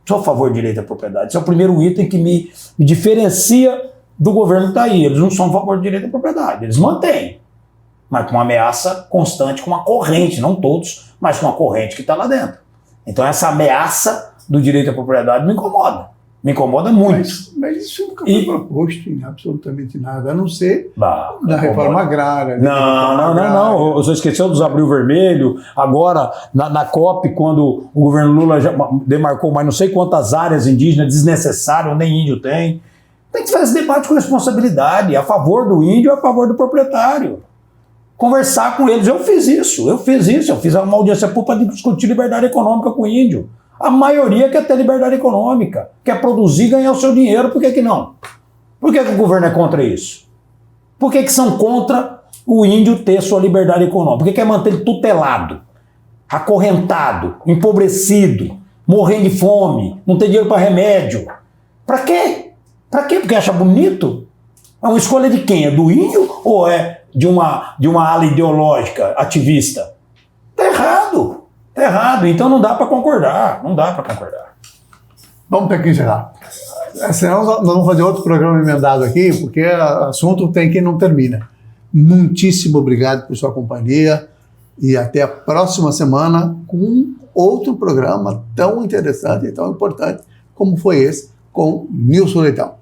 Sou a favor do direito à propriedade. Esse é o primeiro item que me diferencia do governo que está aí. Eles não são a favor do direito à propriedade. Eles mantêm, mas com uma ameaça constante, com uma corrente, não todos, mas com uma corrente que está lá dentro. Então essa ameaça do direito à propriedade me incomoda. Me incomoda muito. Mas isso nunca foi proposto em absolutamente nada, a não ser da reforma agrária. Não. Você esqueceu dos Abril Vermelho. Agora, na COP, quando o governo Lula já demarcou mais não sei quantas áreas indígenas desnecessárias, nem índio tem. Tem que fazer esse debate com responsabilidade, a favor do índio, a favor do proprietário. Conversar com eles. Eu fiz isso. Eu fiz uma audiência pública para discutir liberdade econômica com o índio. A maioria quer ter liberdade econômica, quer produzir e ganhar o seu dinheiro, por que não? Por que o governo é contra isso? Por que são contra o índio ter sua liberdade econômica? Por que quer manter ele tutelado, acorrentado, empobrecido, morrendo de fome, não ter dinheiro para remédio? Para quê? Para quê? Porque acha bonito? É uma escolha de quem? É do índio ou é de uma ala ideológica, ativista? Tá errado. Tá errado. Então não dá para concordar. Vamos ter que encerrar. Senão nós vamos fazer outro programa emendado aqui, porque o assunto tem que não termina. Muitíssimo obrigado por sua companhia e até a próxima semana com outro programa tão interessante e tão importante como foi esse com Nilson Leitão.